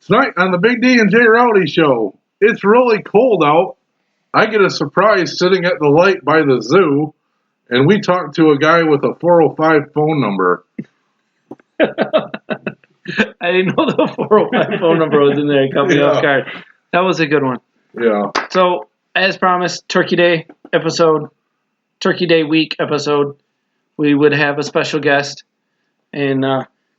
Tonight on the Big D and J Rowdy show, it's really cold out. I get a surprise sitting at the light by the zoo, and we talk to a guy with a 405 phone number. I didn't know the 405 phone number was in there. It caught me off guard. That was a good one. Yeah. So, as promised, Turkey Day week episode, we would have a special guest and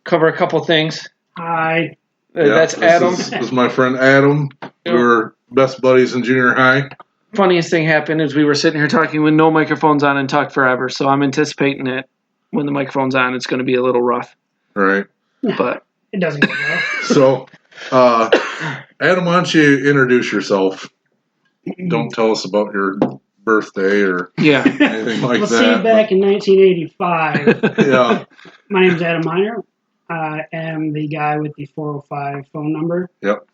cover a couple things. Hi. That's Adam. This is my friend Adam. We were best buddies in junior high. Funniest thing happened is we were sitting here talking with no microphones on and talked forever. So I'm anticipating that when the microphone's on, it's going to be a little rough. Right. But it doesn't go well. So, Adam, why don't you introduce yourself? Don't tell us about your birthday or anything like Well, that. see, back in 1985, Yeah. my name's Adam Miner. I am the guy with the 405 phone number. Yep.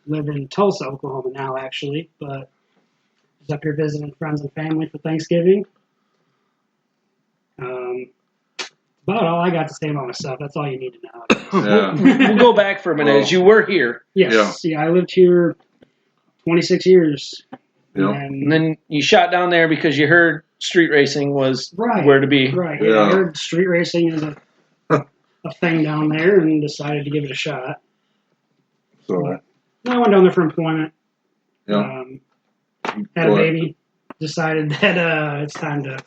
Live in Tulsa, Oklahoma now, actually, but was up here visiting friends and family for Thanksgiving. About all I got to say about myself. That's all you need to know. Yeah. we'll go back for a minute. As you were here. Yes. Yeah, I lived here 26 years. Yep. And then you shot down there because you heard street racing was Right. where to be. Right. Yeah. I heard street racing is a thing down there and decided to give it a shot. So, I went down there for employment. yeah. Had a baby. Decided that it's time to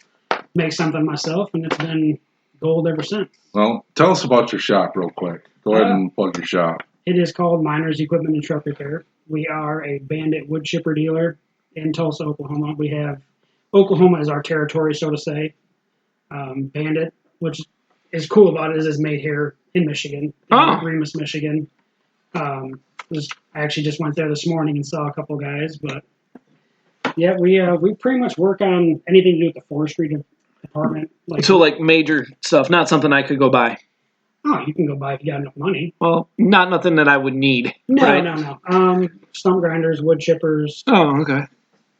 make something myself, and it's been gold ever since. Well, tell us about your shop real quick. Go ahead and plug your shop. It is called Miners Equipment and Truck Repair. We are a Bandit wood chipper dealer in Tulsa, Oklahoma. We have Oklahoma as our territory, so to say. Bandit, which is cool about it, is made here in Michigan, in Remus, Michigan. I actually just went there this morning and saw a couple guys, but yeah, we pretty much work on anything to do with the forestry department. Like major stuff, not something I could go buy. Oh, you can go buy if you got enough money. Well, not nothing that I would need. No, right? no. Stump grinders, wood chippers. Oh, okay.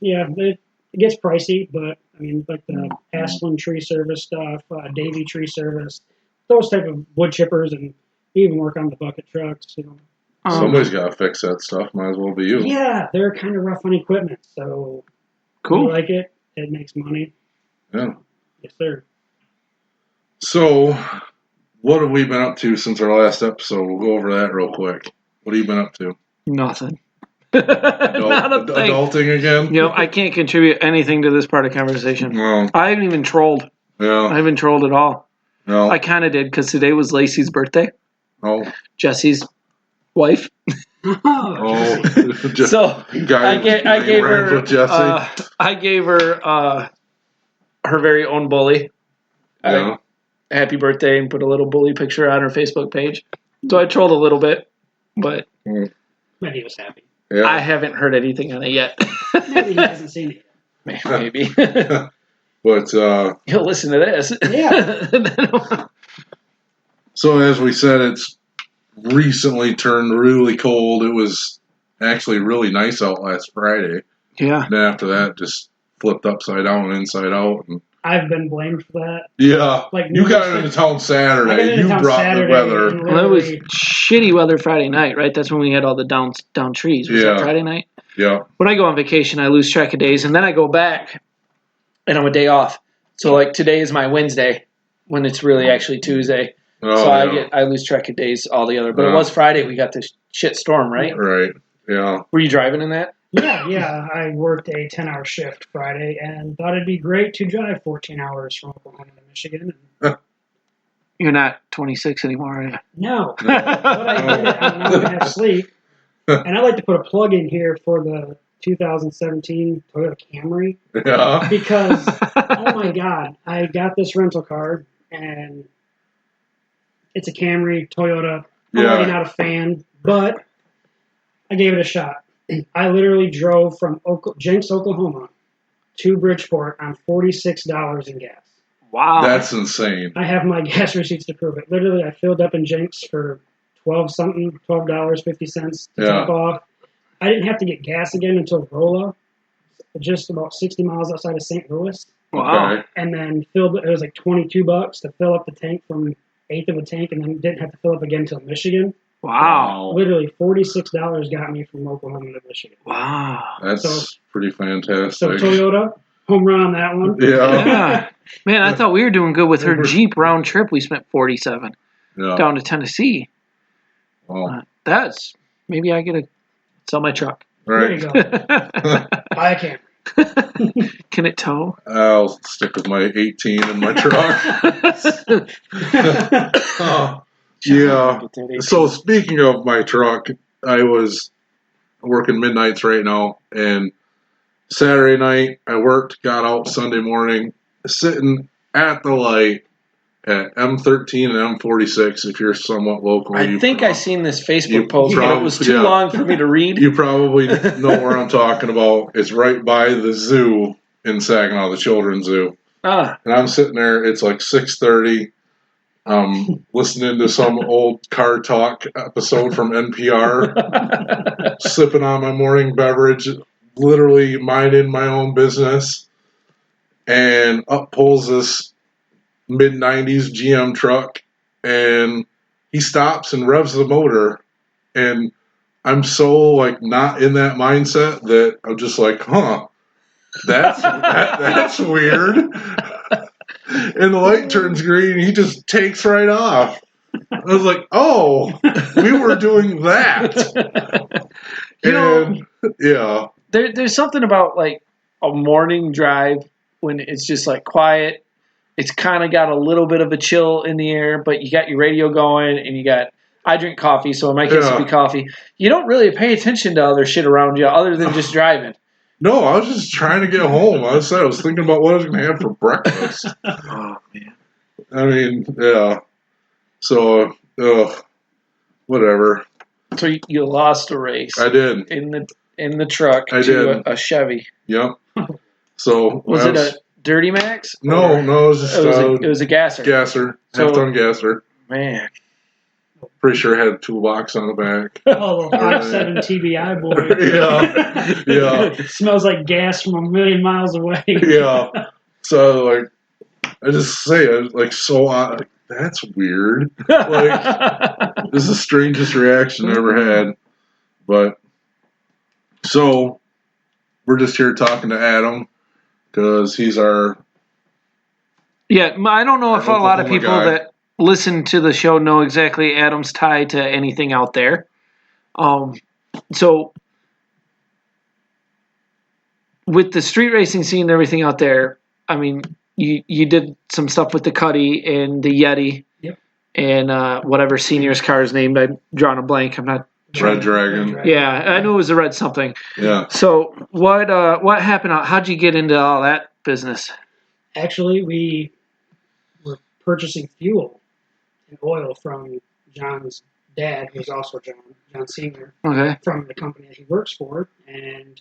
Yeah, it gets pricey, but I mean, like the Asplin tree service stuff, Davy tree service, those type of wood chippers, and even work on the bucket trucks. You know. Somebody's got to fix that stuff. Might as well be you. Yeah, they're kind of rough on equipment, so cool. You like it? It makes money. Yeah. Yes, sir. So, what have we been up to since our last episode? We'll go over that real quick. What have you been up to? Nothing. Not a thing. Adulting again? You know, I can't contribute anything to this part of conversation. No. I haven't even trolled. Yeah. I haven't trolled at all. No. I kind of did because today was Lacey's birthday. Oh. Jesse's wife. Oh. So I gave her her very own bully. Yeah. Happy birthday, and put a little bully picture on her Facebook page. So I trolled a little bit, but But he was happy. Yeah. I haven't heard anything on it yet. Maybe he hasn't seen it yet. Maybe. But He'll listen to this. Yeah. So as we said, it's recently turned really cold. It was actually really nice out last Friday. Yeah. And then after that, just flipped upside down and inside out. And I've been blamed for that. yeah. You got into town Saturday. You brought the weather. Well, it was shitty weather Friday night, right? That's when we had all the down trees. Was that Friday night? Yeah. When I go on vacation, I lose track of days, and then I go back, and I'm a day off. So, like, today is my Wednesday, when it's really actually Tuesday. Oh, so I lose track of days altogether. But it was Friday. We got this shit storm, right? Right. Yeah. Were you driving in that? Yeah. I worked a 10-hour shift Friday and thought it'd be great to drive 14 hours from Oklahoma to Michigan. You're not 26 anymore, are you? No. But I did it. I'm not going to have sleep. And I'd like to put a plug in here for the 2017 Toyota Camry. Yeah. Because, oh my God, I got this rental car and it's a Camry, Toyota. I'm really not a fan, but I gave it a shot. I literally drove from Jenks, Oklahoma to Bridgeport on $46 in gas. Wow. That's insane. I have my gas receipts to prove it. Literally, I filled up in Jenks for $12.50 to top off. I didn't have to get gas again until Rolla, just about 60 miles outside of St. Louis. Wow. Okay. And then it was like $22 to fill up the tank from eighth of a tank, and then didn't have to fill up again until Michigan. Wow. Literally $46 got me from Oklahoma to Michigan. Wow. That's pretty fantastic. So Toyota, home run on that one. Yeah. Man, I thought we were doing good with her Jeep round trip. We spent $47 down to Tennessee. Well, That's maybe I get to sell my truck. There you go. Buy a camper. Can it tow? I'll stick with my 18 in my truck. Yeah. So speaking of my truck, I was working midnights right now, and Saturday night I worked, got out Sunday morning, sitting at the light at M13 and M46. If you're somewhat local, I think I seen this Facebook post, but it was too yeah. long for me to read. You probably know where I'm talking about. It's right by the zoo in Saginaw, the Children's Zoo. Ah. And I'm sitting there. It's like 6:30. Listening to some old car talk episode from NPR, sipping on my morning beverage, literally minding my own business, and up pulls this mid-90s GM truck, and he stops and revs the motor, and I'm so like not in that mindset that I'm just like, that's weird. And the light turns green, he just takes right off. I was like, oh, we were doing that. Yeah. There's something about like a morning drive when it's just like quiet. It's kind of got a little bit of a chill in the air, but you got your radio going and I drink coffee, so in my case it'd be coffee. You don't really pay attention to other shit around you other than just driving. No, I was just trying to get home. I was thinking about what I was going to have for breakfast. Oh, man. I mean, yeah. So, whatever. So you lost a race. I did. In the truck to a Chevy. Yep. So was it a Dirty Max? No, it was just it was a gasser. Gasser. Half-ton gasser. Man. Pretty sure it had a toolbox on the back. Oh, the 5.7 TBI boy. Yeah. It smells like gas from a million miles away. Yeah. So, like, I just say it, like, so odd. Like, that's weird. Like, this is the strangest reaction I ever had. But, so, we're just here talking to Adam because he's our... Yeah, I don't know if a lot of people that listen to the show know exactly Adam's tie to anything out there. So with the street racing scene and everything out there, I mean, you did some stuff with the Cuddy and the Yeti. Yep. And whatever senior's car is named. I'm drawing a blank. I'm not sure. Red Dragon. Yeah, I knew it was a red something. Yeah. So what happened? How'd you get into all that business? Actually, we were purchasing fuel and oil from John's dad, who's also John Senior, from the company that he works for, and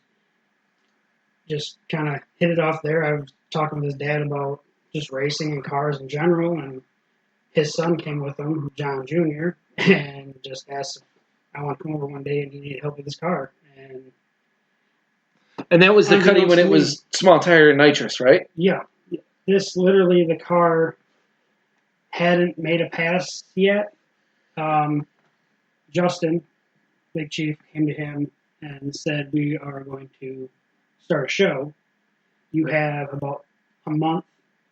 just kind of hit it off there. I was talking with his dad about just racing and cars in general, and his son came with him, John Jr., and just asked if I want to come over one day and he needed help with his car. And that was the Cuddy when it was small tire and nitrous, right? Yeah. This literally, the car hadn't made a pass yet. Justin, Big Chief, came to him and said, we are going to start a show. You have about a month,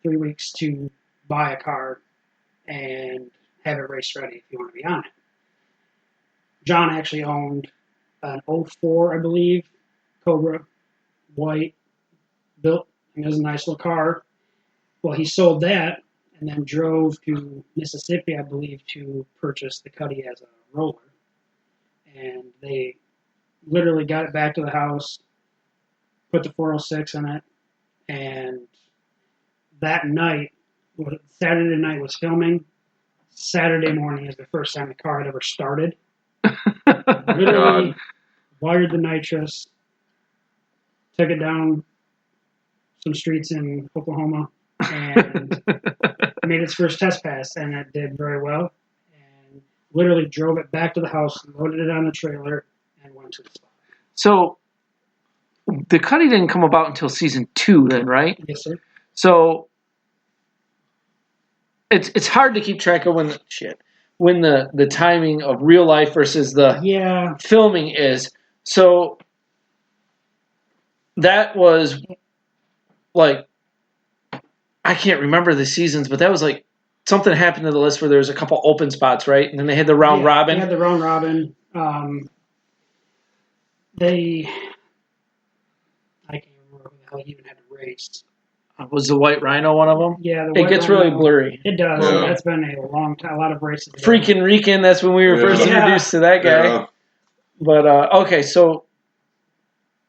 3 weeks to buy a car and have it race ready if you want to be on it. John actually owned an 04, I believe, Cobra, white, built. It was a nice little car. Well, he sold that and then drove to Mississippi, I believe, to purchase the Cuddy as a roller. And they literally got it back to the house, put the 406 in it, and that night, Saturday night was filming. Saturday morning is the first time the car had ever started. Literally wired the nitrous, took it down some streets in Oklahoma, and made its first test pass, and it did very well. And literally drove it back to the house, loaded it on the trailer, and went to the spot. So the Cuddy didn't come about until season 2 then, right? Yes, sir. when the timing of real life versus the filming is. So that was like, I can't remember the seasons, but that was like something happened to the list where there was a couple open spots, right? And then they had the round robin. They had the round robin. I can't remember who the hell even had to race. Was the White Rhino one of them? Yeah, it gets really blurry. It does. Yeah. That's been a long time. A lot of races. Freaking Rican. That's when we were first introduced to that guy. Yeah. But okay, so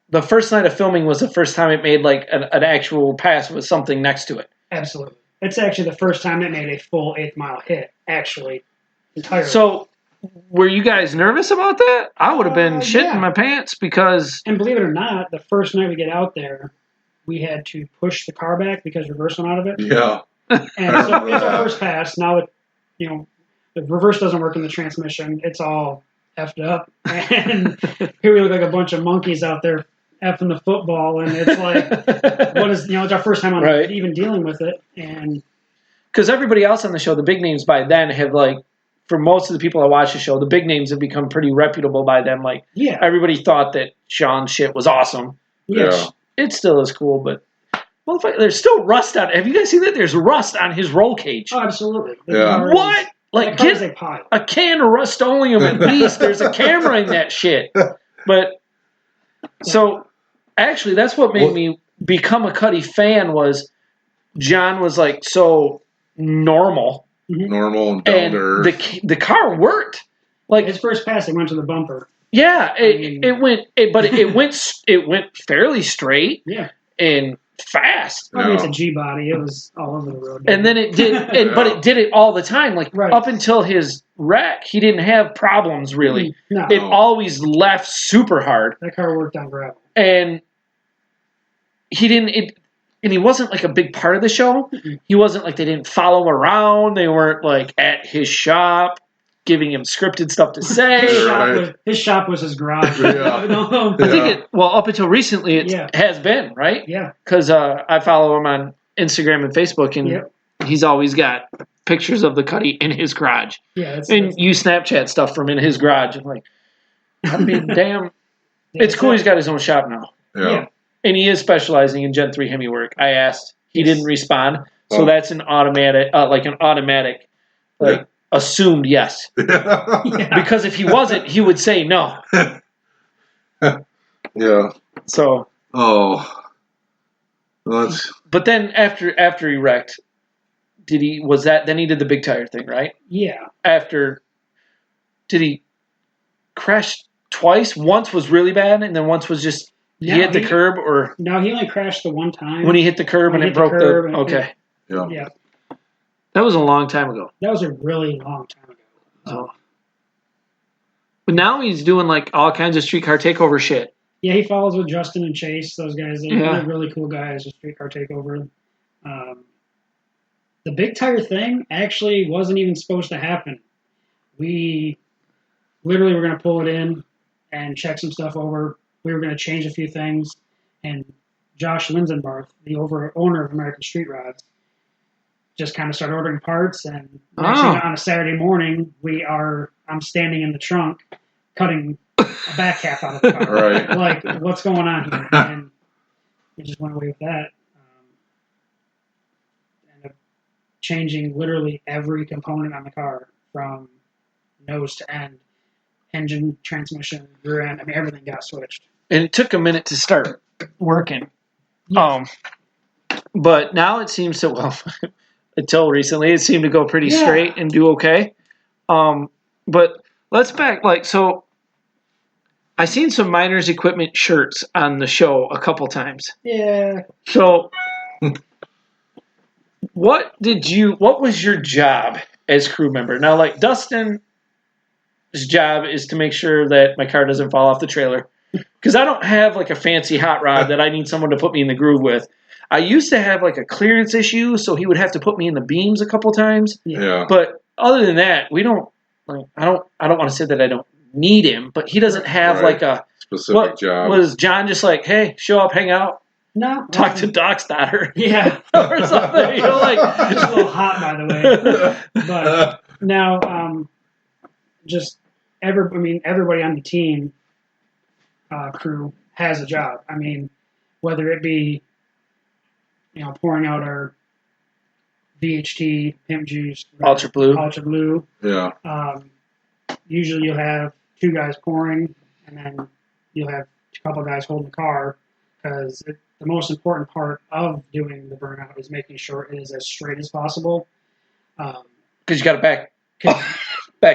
the first night of filming was the first time it made like an actual pass with something next to it. Absolutely, it's actually the first time it made a full 8th mile hit. Actually, entirely. So, were you guys nervous about that? I would have been shitting my pants because. And believe it or not, the first night we get out there, we had to push the car back because reverse went out of it. Yeah. And so it's our first pass. Now, the reverse doesn't work in the transmission. It's all effed up. And here we look like a bunch of monkeys out there effing the football. And it's like, it's our first time on even dealing with it. And because everybody else on the show, the big names by then have like, for most of the people that watch the show, the big names have become pretty reputable by then. Like, everybody thought that Sean's shit was awesome. Yeah. It still is cool, but there's still rust on it. Have you guys seen that? There's rust on his roll cage. Oh, absolutely. Yeah. What? Like, get a can of Rust-Oleum at least. There's a camera in that shit. But, so, actually, that's what made me become a Cuddy fan was John was, like, so normal. Normal and down to earth. The car worked. Like, his first pass, it went to the bumper. Yeah, it went fairly straight. Yeah. And fast. I mean, it's a G body. It was all over the road. And then it did, but it did it all the time. Like up until his wreck, he didn't have problems really. No. It always left super hard. That car worked on gravel. And he didn't. And he wasn't like a big part of the show. Mm-hmm. He wasn't like they didn't follow him around. They weren't like at his shop giving him scripted stuff to say. His shop was his garage. Yeah. I think up until recently it has been, right? Yeah. Because I follow him on Instagram and Facebook, and he's always got pictures of the Cuddy in his garage. Yeah. You Snapchat stuff from in his garage. I'm like, I mean, damn. It's cool he's got his own shop now. Yeah. And he is specializing in Gen 3 Hemi work. I asked. He didn't respond. So that's an automatic, assumed yes. Because if he wasn't, he would say no. Yeah. So. Oh. Well, but then after he wrecked, then he did the big tire thing, right? Yeah. Did he crash twice? Once was really bad, and then once was just he hit the curb, or no? He only crashed the one time when he hit the curb and it broke the. Okay. Yeah. That was a long time ago. That was a really long time ago. So. But now he's doing like all kinds of streetcar takeover shit. Yeah, he follows with Justin and Chase. Those guys, they're really cool guys with streetcar takeover. The big tire thing actually wasn't even supposed to happen. We literally were going to pull it in and check some stuff over. We were going to change a few things. And Josh Linsenbarth, the owner of American Street Rods, just kind of started ordering parts. And next thing on a Saturday morning, I'm standing in the trunk cutting a back half out of the car. Right. Like, what's going on here? And we just went away with that. Changing literally every component on the car from nose to end, engine, transmission, rear end. I mean, everything got switched. And it took a minute to start working. Yeah. But now it seems to, until recently, it seemed to go pretty straight and do okay. But let's back, so I seen some Miners Equipment shirts on the show a couple times. Yeah. So... What was your job as crew member? Now, like Dustin's job is to make sure that my car doesn't fall off the trailer. Because I don't have like a fancy hot rod that I need someone to put me in the groove with. I used to have like a clearance issue, so he would have to put me in the beams a couple times. Yeah. But other than that, I don't want to say that I don't need him, but he doesn't have like a specific job. Was John just like, hey, show up, hang out? No. Talk to Doc's daughter. Yeah. Or something. It's a little hot, by the way. But now, just everybody on the team crew has a job. I mean, whether it be pouring out our VHT, pimp juice, Ultra blue. Yeah. Usually you'll have 2 guys pouring, and then you'll have a couple guys holding the car, because the most important part of doing the burnout is making sure it is as straight as possible. Because you got to back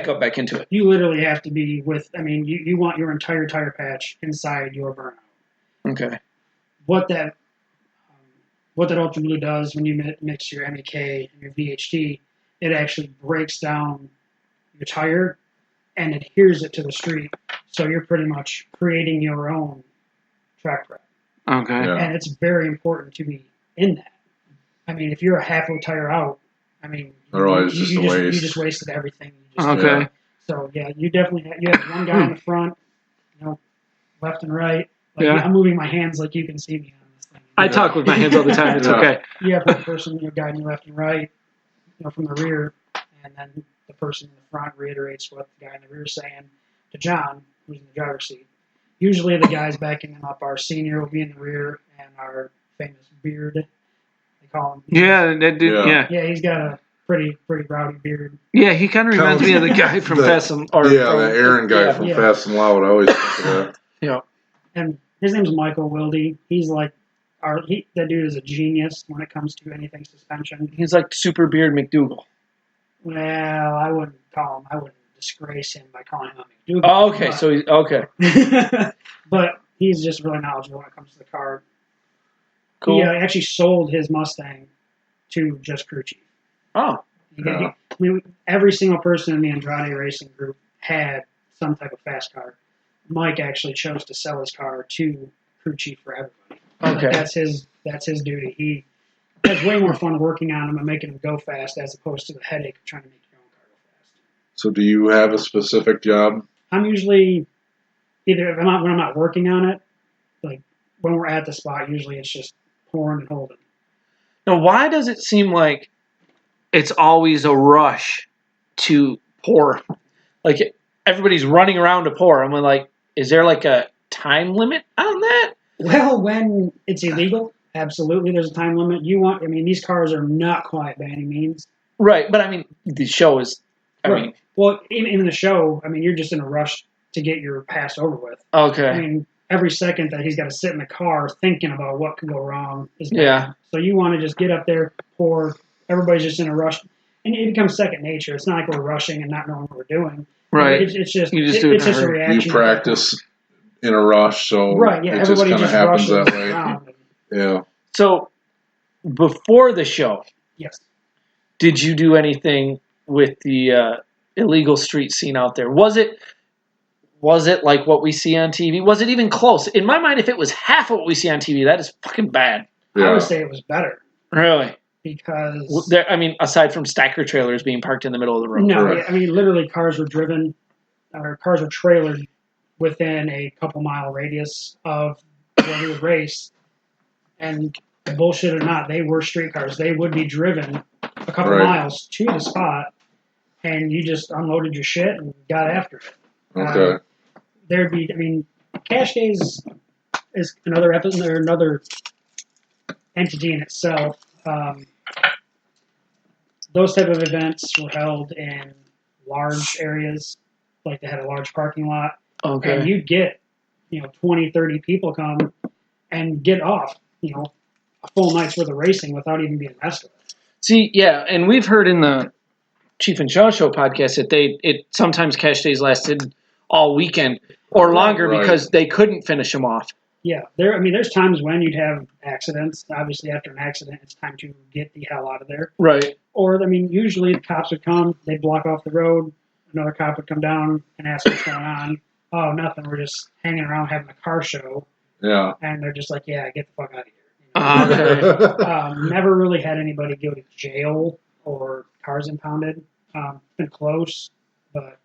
up back into it. You literally have to be you want your entire tire patch inside your burnout. Okay. What that Ultra Blue does when you mix your MEK and your VHT, it actually breaks down your tire and adheres it to the street. So you're pretty much creating your own track prep. Okay. Yeah. And it's very important to be in that. I mean, if you're a half-load tire out, Otherwise, it's just a waste. You just wasted everything. Okay. Yeah. So yeah, you definitely you have one guy in the front, left and right. Yeah. I'm moving my hands like you can see me on this thing. I talk with my hands all the time. It's okay. You have one person guiding you left and right, from the rear, and then the person in the front reiterates what the guy in the rear is saying to John, who's in the driver's seat. Usually the guys backing him up, our senior will be in the rear, and our famous Beard, they call him. Yeah, that dude. Yeah. Yeah, he's got a pretty rowdy beard. Yeah, he kind of reminds me of the guy from Fast and the Aaron guy from Fast and Loud. I always think of that. Yeah. And his name's Michael Wilde. He's like that dude is a genius when it comes to anything suspension. He's like Super Beard McDougal. Well, I wouldn't disgrace him by calling him a McDougal. Oh, okay. So he's okay. But he's just really knowledgeable when it comes to the car. Cool. He actually sold his Mustang to just crew chief. Oh. Every single person in the Andrade racing group had some type of fast car. Mike actually chose to sell his car to crew chief for everybody. Okay. That's his duty. He has way more fun working on them and making them go fast as opposed to the headache of trying to make your own car go fast. So do you have a specific job? I'm usually either when I'm not working on it, like when we're at the spot, usually it's just pouring and holding. Now, why does it seem like it's always a rush to pour? Like everybody's running around to pour. I'm like, is there like a time limit on that? Well, when it's illegal, absolutely, there's a time limit. These cars are not quiet by any means. Right, but the show is. Well, in the show, you're just in a rush to get your pass over with. Okay. Every second that he's got to sit in the car thinking about what could go wrong is bad. Yeah. So you want to just get up there, pour. Everybody's just in a rush, and it becomes second nature. It's not like we're rushing and not knowing what we're doing. Right. It's just a a reaction. You practice in a rush, so right. Yeah. it just Everybody kind of just happens rushes that way. around. Yeah. So, before the show, Yes. did you do anything with the illegal street scene out there? Was it like what we see on TV? Was it even close? In my mind, if it was half of what we see on TV, that is fucking bad. I would say it was better. Really? Because aside from stacker trailers being parked in the middle of the road. No, Correct. literally cars were trailered within a couple mile radius of where we would race. And bullshit or not, they were street cars. They would be driven a couple miles to the spot, and you just unloaded your shit and got after it. Okay. There'd be, Cash Days is another episode or another entity in itself. Those type of events were held in large areas, like they had a large parking lot. Okay. And you'd get, 20, 30 people come and get off, a full night's worth of racing without even being messed with. See, yeah, and we've heard in the Chief and Shaw Show podcast that sometimes cash days lasted all weekend or longer because they couldn't finish them off. Yeah, there's times when you'd have accidents. Obviously, after an accident, it's time to get the hell out of there. Right. Or, usually the cops would come, they'd block off the road, another cop would come down and ask what's going on. Oh, nothing, we're just hanging around having a car show. Yeah. And they're just like, yeah, get the fuck out of here. Okay. Never really had anybody go to jail or cars impounded. Been close, but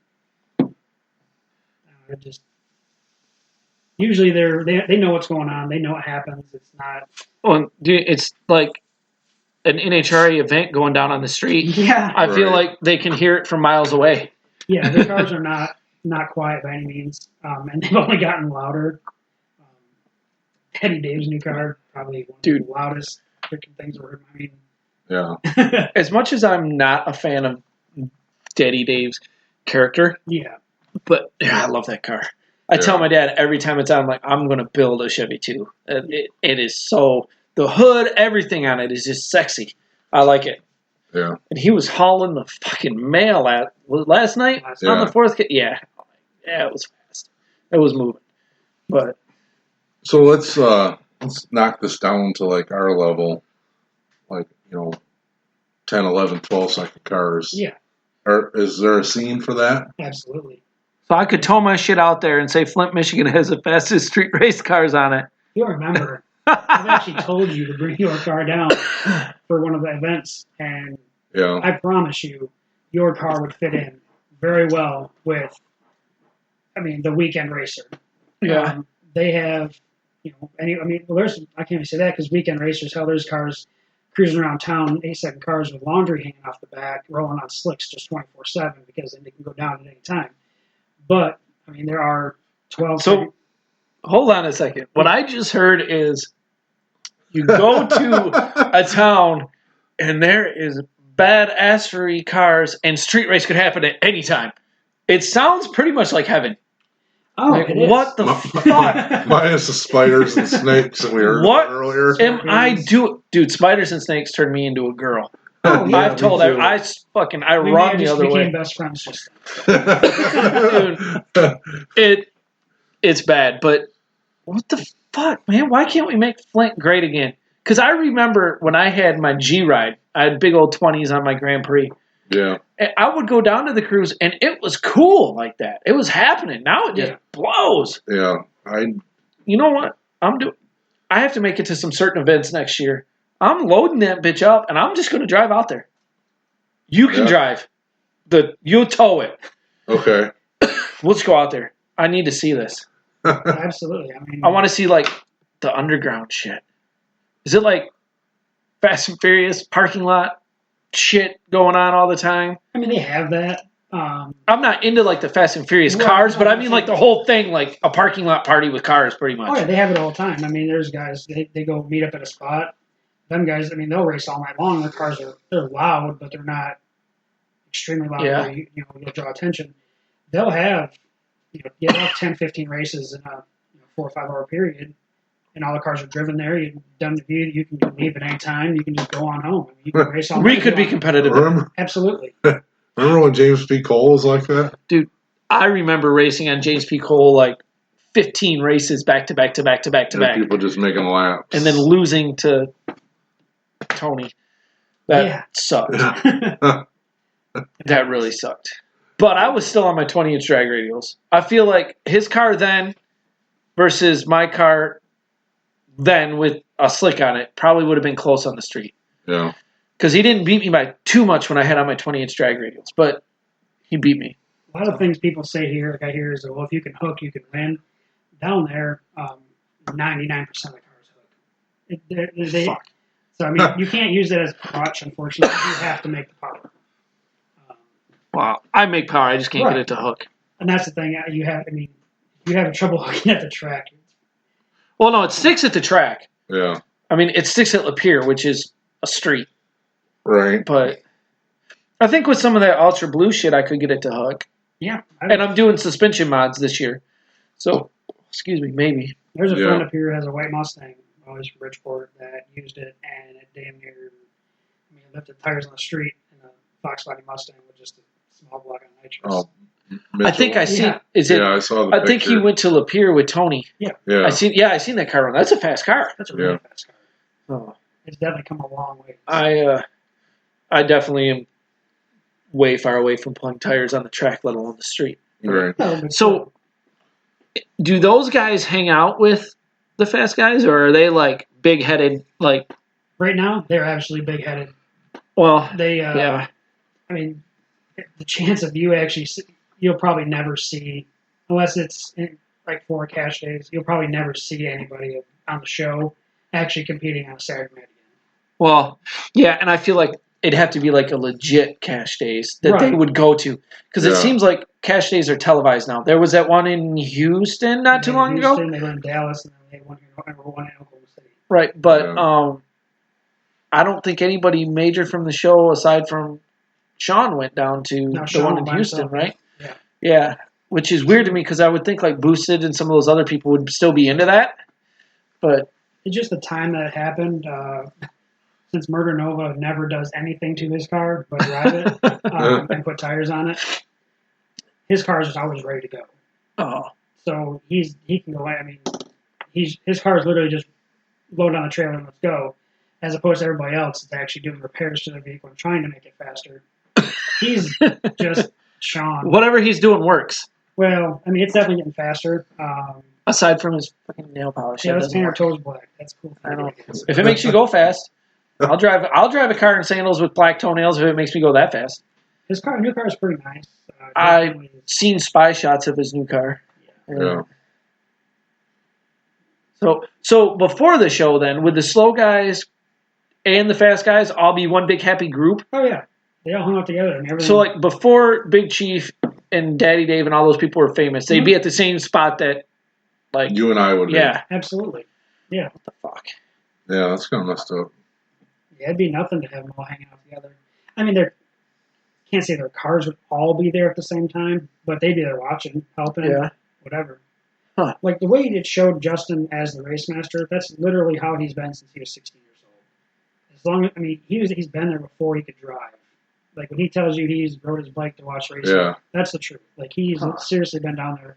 just usually they know what's going on. They know what happens. It's not. Well, it's like an NHRA event going down on the street. Yeah. I feel like they can hear it from miles away. Yeah, the cars are not quiet by any means, and they've only gotten louder. Eddie Dave's new car, probably one of the loudest freaking things I've heard. I mean, Yeah. As much as I'm not a fan of Eddie Dave's character, yeah, but I love that car. I tell my dad every time it's on, I'm like, I'm going to build a Chevy too. It is so, the hood, everything on it is just sexy. I like it. Yeah. And he was hauling the fucking mail last night on the 4th. Yeah, it was fast. It was moving. But so let's knock this down to like our level, like 10, 11, 12-second cars. Yeah. Is there a scene for that? Absolutely. So I could tow my shit out there and say Flint, Michigan has the fastest street race cars on it. You'll remember, I've actually told you to bring your car down for one of the events, and I promise you, your car would fit in very well with, the weekend racer. Yeah. They have, I can't even say that because weekend racers, there's cars cruising around town, 8-second cars with laundry hanging off the back, rolling on slicks just 24/7 because then they can go down at any time. But, there are 12... So, hold on a second. What I just heard is you go to a town and there is badassery cars and street race could happen at any time. It sounds pretty much like heaven. Oh, like, it is. What the fuck? Minus the spiders and snakes that we heard earlier. Am I doing? Dude, spiders and snakes turned me into a girl. Oh, yeah, I've told her. I run the other way. Best friends just Dude, it's bad, but what the fuck, man? Why can't we make Flint great again? Because I remember when I had my G-Ride, I had big old 20s on my Grand Prix. Yeah. And I would go down to the cruise, and it was cool like that. It was happening. Now it just blows. Yeah. You know what? I have to make it to some certain events next year. I'm loading that bitch up, and I'm just going to drive out there. You can drive. You'll tow it. Okay. Let's go out there. I need to see this. Absolutely. I want to see, like, the underground shit. Is it like Fast and Furious parking lot shit going on all the time? They have that. I'm not into, like, the Fast and Furious cars, but I mean, like, the whole thing, like, a parking lot party with cars, pretty much. Oh, yeah, they have it all the time. There's guys, they go meet up at a spot. Them guys, they'll race all night long. Their cars they're loud, but they're not extremely loud where you'll draw attention. They'll have, 10, 15 races in a 4 or 5 hour period, and all the cars are driven there. You're done the view. You can leave at any time. You can just go on home. You can race all night. We could be competitive. Absolutely. Remember when James P. Cole was like that? Dude, I remember racing on James P. Cole like 15 races back to back to back to back to back. People just making laps. And then losing to Tony. That sucked. That really sucked. But I was still on my 20-inch drag radials. I feel like his car then versus my car then with a slick on it probably would have been close on the street. Yeah. Because he didn't beat me by too much when I had on my 20-inch drag radials. But he beat me. A lot of things people say here, like I hear, is, well, if you can hook, you can win. Down there, 99% of the cars hook. Fuck. So, you can't use it as a crutch, unfortunately. You have to make the power. Wow. I make power. I just can't get it to hook. And that's the thing. You have trouble hooking at the track. Well, no, it sticks at the track. Yeah. It sticks at Lapeer, which is a street. Right. But I think with some of that Ultra Blue shit, I could get it to hook. Yeah. And I'm doing suspension mods this year. So, excuse me, maybe. There's a friend up here who has a white Mustang, always from Bridgeport, that used it, and it damn near, left the tires on the street in a Fox body Mustang with just a small block of nitrous. Oh, I think I seen. I saw the I think he went to Lapeer with Tony. Yeah. Yeah. I seen that car run. That's a fast car. That's a really fast car. Oh. It's definitely come a long way. I definitely am way far away from pulling tires on the track, let alone the street. Right. So, do those guys hang out with the fast guys, or are they like big-headed? Like right now, they're actually big-headed. Well, they. The chance of you actually, you'll probably never see, unless it's like 4 cash days. You'll probably never see anybody on the show actually competing on a Saturday night again. Well, yeah, and I feel like it'd have to be like a legit cash days that they Right. would go to. Because it Yeah. seems like cash days are televised now. There was that one in Houston not too long ago. They were in Dallas, and then they won here. One in Oklahoma City. Right, but Yeah. I don't think anybody major from the show aside from Sean went down to No, the Sean one in by Houston, himself, right? Yeah. Yeah, which is weird to me because I would think like Boosted and some of those other people would still be into that. But It's just the time that it happened. Since Murder Nova never does anything to his car but drive it and put tires on it, his car is just always ready to go. oh, So he can go. I mean, his car is literally just load on the trailer and let's go, as opposed to everybody else that's actually doing repairs to their vehicle and trying to make it faster. He's just Sean. whatever he's doing works. Well, I mean, it's definitely getting faster. Aside from his fucking nail polish, Yeah, that let's doesn't paint our work. toes black. That's cool. I don't. If it makes you go fast, I'll drive a car in sandals with black toenails if it makes me go that fast. His new car is pretty nice. I've seen spy shots of his new car. Yeah. So before the show, then, would the slow guys and the fast guys all be one big happy group? Oh yeah, they all hung out together and everything. So like before Big Chief and Daddy Dave and all those people were famous, they'd be at the same spot that, like, You and I would be. yeah. Absolutely. Yeah. What the fuck? Yeah, that's kind of messed up. Yeah, it'd be nothing to have them all hanging out together. I mean, can't say their cars would all be there at the same time, but they'd be there watching, helping, Yeah. whatever. Huh. Like the way it showed Justin as the race master, that's literally how he's been since he was 16 years old. As long as, I mean, he's been there before he could drive. Like when he tells you he's rode his bike to watch racing, Yeah. that's the truth. Like he's seriously been down there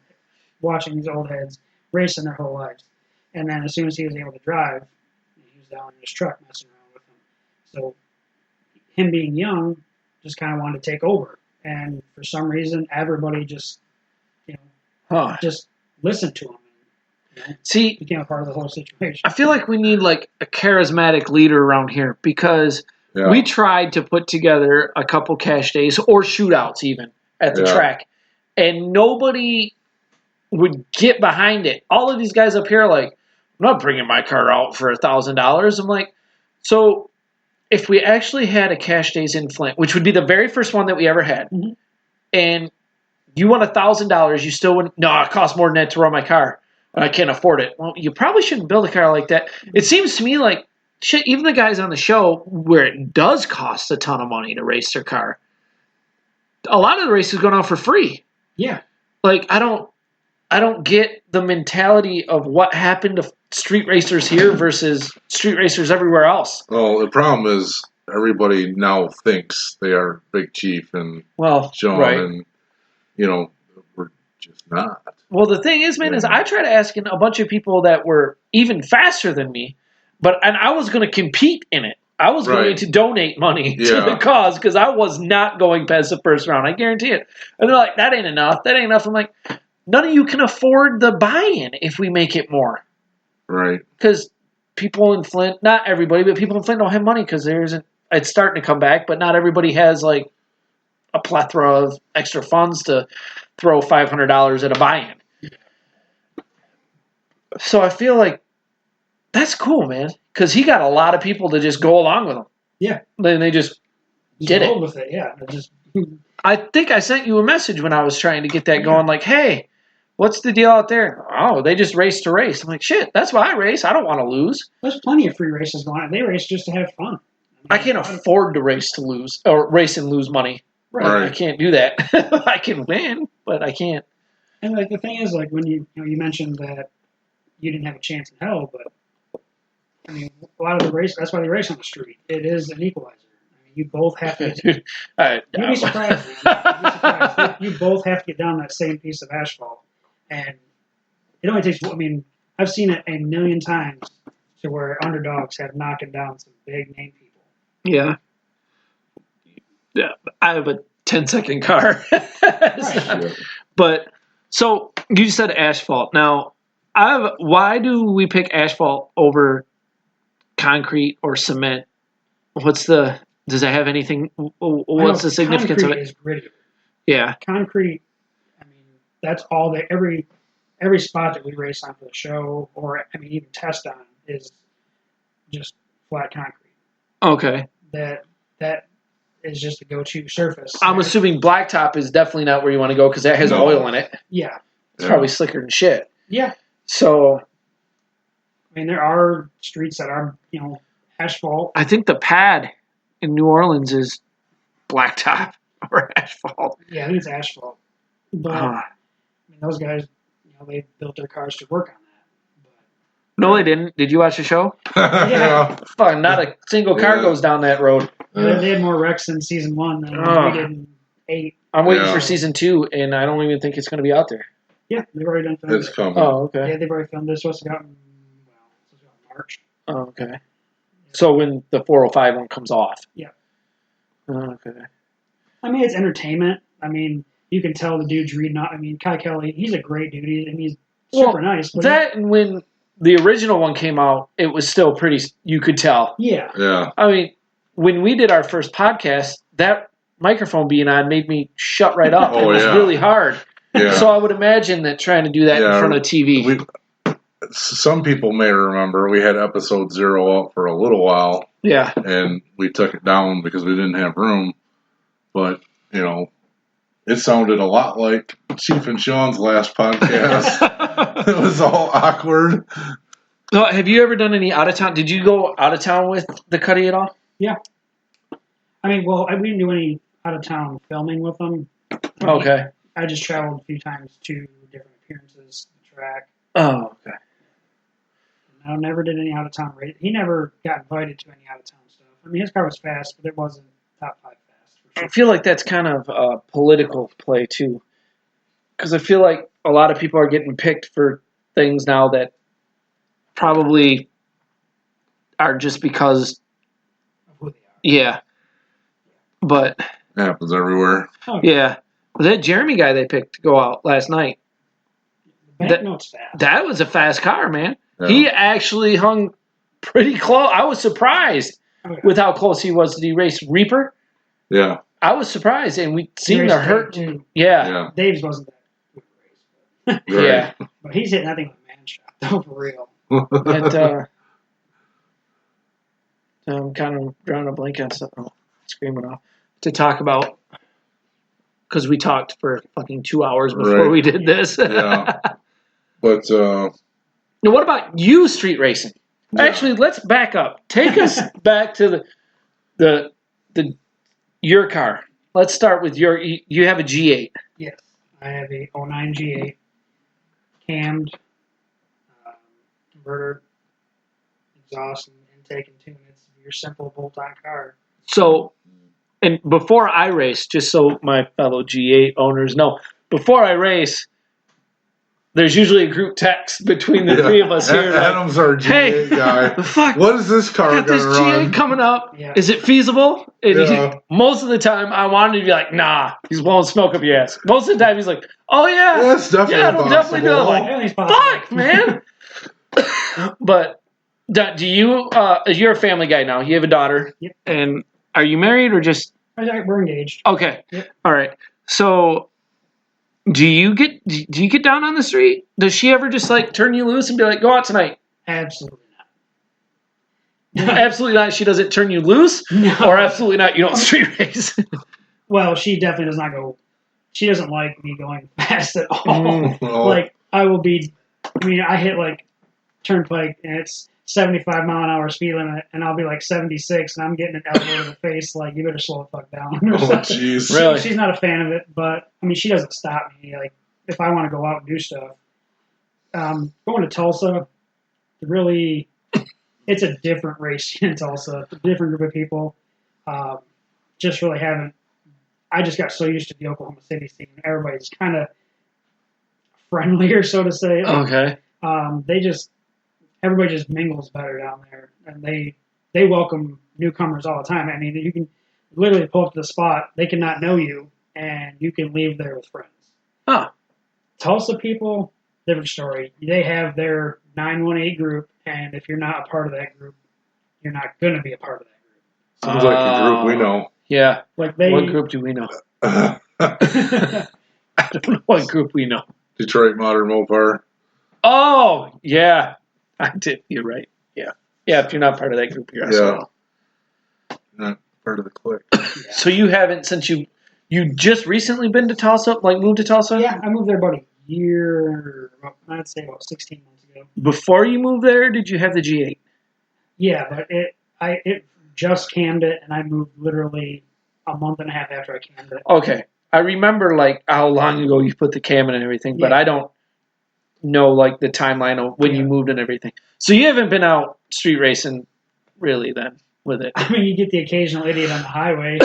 watching these old heads racing their whole lives. And then as soon as he was able to drive, he was down in his truck messing around with them. So him being young just kind of wanted to take over. And for some reason, everybody just, just listened to him. And, See, became a part of the whole situation. I feel like we need like a charismatic leader around here because Yeah. we tried to put together a couple cash days or shootouts even at the Yeah. track, and nobody would get behind it. All of these guys up here are like, I'm not bringing my car out for $1,000. I'm like, so if we actually had a cash days in Flint, which would be the very first one that we ever had, and you want $1,000, you still wouldn't. No, it costs more than that to run my car. I can't afford it. Well, you probably shouldn't build a car like that. It seems to me like shit. Even the guys on the show where it does cost a ton of money to race their car, a lot of the races going on for free. Yeah. Like I don't get the mentality of what happened to street racers here versus street racers everywhere else. Well, the problem is everybody now thinks they are Big Chief and Well, Sean, right. and we're just not. Well, the thing is, man, is I tried asking a bunch of people that were even faster than me, and I was going to compete in it. I was going to donate money to the cause because I was not going past the first round. I guarantee it. And they're like, that ain't enough. That ain't enough. I'm like, none of you can afford the buy-in if we make it more. Right. Because people in Flint, not everybody, but people in Flint don't have money because it's starting to come back, but not everybody has like a plethora of extra funds to throw $500 at a buy-in. So I feel like that's cool, man, because he got a lot of people to just go along with him. Yeah. Then they just did it. With it. Yeah. I think I sent you a message when I was trying to get that going, like, hey, what's the deal out there? Oh, they just race to race. I'm like, shit, that's why I race. I don't want to lose. There's plenty of free races going on. They race just to have fun. I can't afford to race to lose, or race and lose money. Right. I can't do that. I can win, but I can't. And like the thing is, like when you mentioned that you didn't have a chance in hell, but I mean, a lot of the race, that's why they race on the street. It is an equalizer. I mean, you both have to. You'd be surprised, man. You'd be surprised. You both have to get down that same piece of asphalt, and it only takes. I mean, I've seen it a million times to where underdogs have knocked down some big name people. Yeah. Yeah, I have a 10-second car. But so you said asphalt. Now, why do we pick asphalt over concrete or cement? Does it have anything? What's the significance of it? Concrete is grittier. Yeah. Concrete. I mean, that's all that every spot that we race on for the show, or I mean, even test on, is just flat concrete. Okay. That is just a go-to surface. I'm assuming blacktop is definitely not where you want to go because that has oil in it. Yeah. It's probably slicker than shit. Yeah. So, I mean, there are streets that are, asphalt. I think the pad in New Orleans is blacktop or asphalt. Yeah, I think it's asphalt. But, I mean, those guys, they built their cars to work on that. No, they didn't. Did you watch the show? Yeah. Fuck, not a single car goes down that road. They had more wrecks in season 1 than we did in 8. I'm waiting for season 2, and I don't even think it's going to be out there. Yeah, they've already done filming. It's coming. Oh, okay. Yeah, they've already filmed it. It's supposed to go out in March. Oh, okay. So when the 405 one comes off. Yeah. Oh, okay. I mean, it's entertainment. I mean, you can tell the dude's reading out. I mean, Kai Kelly, he's a great dude. He's super nice. But and when the original one came out, it was still pretty, you could tell. Yeah. Yeah. I mean, when we did our first podcast, that microphone being on made me shut right up. It was really hard. Yeah. So I would imagine that trying to do that in front of TV. Some people may remember we had episode 0 up for a little while. Yeah. And we took it down because we didn't have room. But, it sounded a lot like Chief and Sean's last podcast. It was all awkward. So have you ever done any out of town? Did you go out of town with the Cuddy at all? Yeah. I mean, we didn't do any out of town filming with them. Okay. I just traveled a few times to different appearances, the track. Oh, okay. I never did any out of town race. He never got invited to any out of town stuff. I mean, his car was fast, but it wasn't top 5 fast. For sure. I feel like that's kind of a political play too, because I feel like a lot of people are getting picked for things now that probably are just because. Of who they are. Yeah. But. It happens everywhere. Oh, yeah. That Jeremy guy they picked to go out last night. Banknote's fast. That was a fast car, man. Yeah. He actually hung pretty close. I was surprised with how close he was. Did he race Reaper? Yeah. I was surprised, and we seemed to hurt. Yeah. Dave's wasn't that good race. Right. Yeah. But he's hitting that thing with a man shot, though, for real. But, I'm kind of drawing a blank on something. Oh, screaming off. To talk about, because we talked for fucking 2 hours before we did this. Yeah. But, now, what about you street racing? Yeah. Actually, let's back up. Take us back to the your car. Let's start with you have a G8. Yes. I have a 09 G8 cammed, converter, exhaust, and intake and tune. It's your simple bolt-on car. So, and before I race, just so my fellow G8 owners know, before I race, there's usually a group text between the three of us here. Adam's our G8 guy. Fuck. What is this car Got going this to run? G8 coming up. Yeah. Is it feasible? And most of the time, I wanted to be like, nah, he's blowing smoke up your ass. Most of the time, he's like, oh, yeah. That's definitely it'll definitely do it. Possible. Like, fuck, man. But do you, you're a family guy now. You have a daughter. Yep. And are you married or just? We're engaged. Okay. Yep. All right. So do you get down on the street? Does she ever just like turn you loose and be like, go out tonight? Absolutely not. Absolutely not. She doesn't turn you loose? No. Or absolutely not. You don't street race? Well, she definitely does not go. She doesn't like me going fast at all. Oh. Like, I hit like turnpike and it's 75-mile-an-hour speed limit, and I'll be like 76, and I'm getting an elbow in the face. Like, you better slow the fuck down. Oh, jeez. Really? She's not a fan of it, but I mean, she doesn't stop me. Like, if I want to go out and do stuff, going to Tulsa, really, it's a different race in Tulsa. It's a different group of people. Just really haven't. I just got so used to the Oklahoma City scene. Everybody's kind of friendlier, so to say. Okay. Everybody just mingles better down there, and they welcome newcomers all the time. I mean, you can literally pull up to the spot, they cannot know you, and you can leave there with friends. Huh. Tulsa people, different story. They have their 918 group, and if you're not a part of that group, you're not going to be a part of that group. Sounds like a group we know. Yeah. Like What group do we know? I don't know what group we know. Detroit Modern Mopar. Oh, yeah. I did. You're right. Yeah. Yeah, if you're not part of that group, you're SOL. part of the clique. So you haven't, since you just recently been to Tulsa, like moved to Tulsa? Yeah, I moved there about a year, I'd say about 16 months ago. Before you moved there, did you have the G8? Yeah, but it just cammed it, and I moved literally a month and a half after I cammed it. Okay. I remember, like, how long ago you put the cam in and everything, but Yeah. I don't know, like, the timeline of when you moved and everything. So you haven't been out street racing, really, then, with it? I mean, you get the occasional idiot on the highway,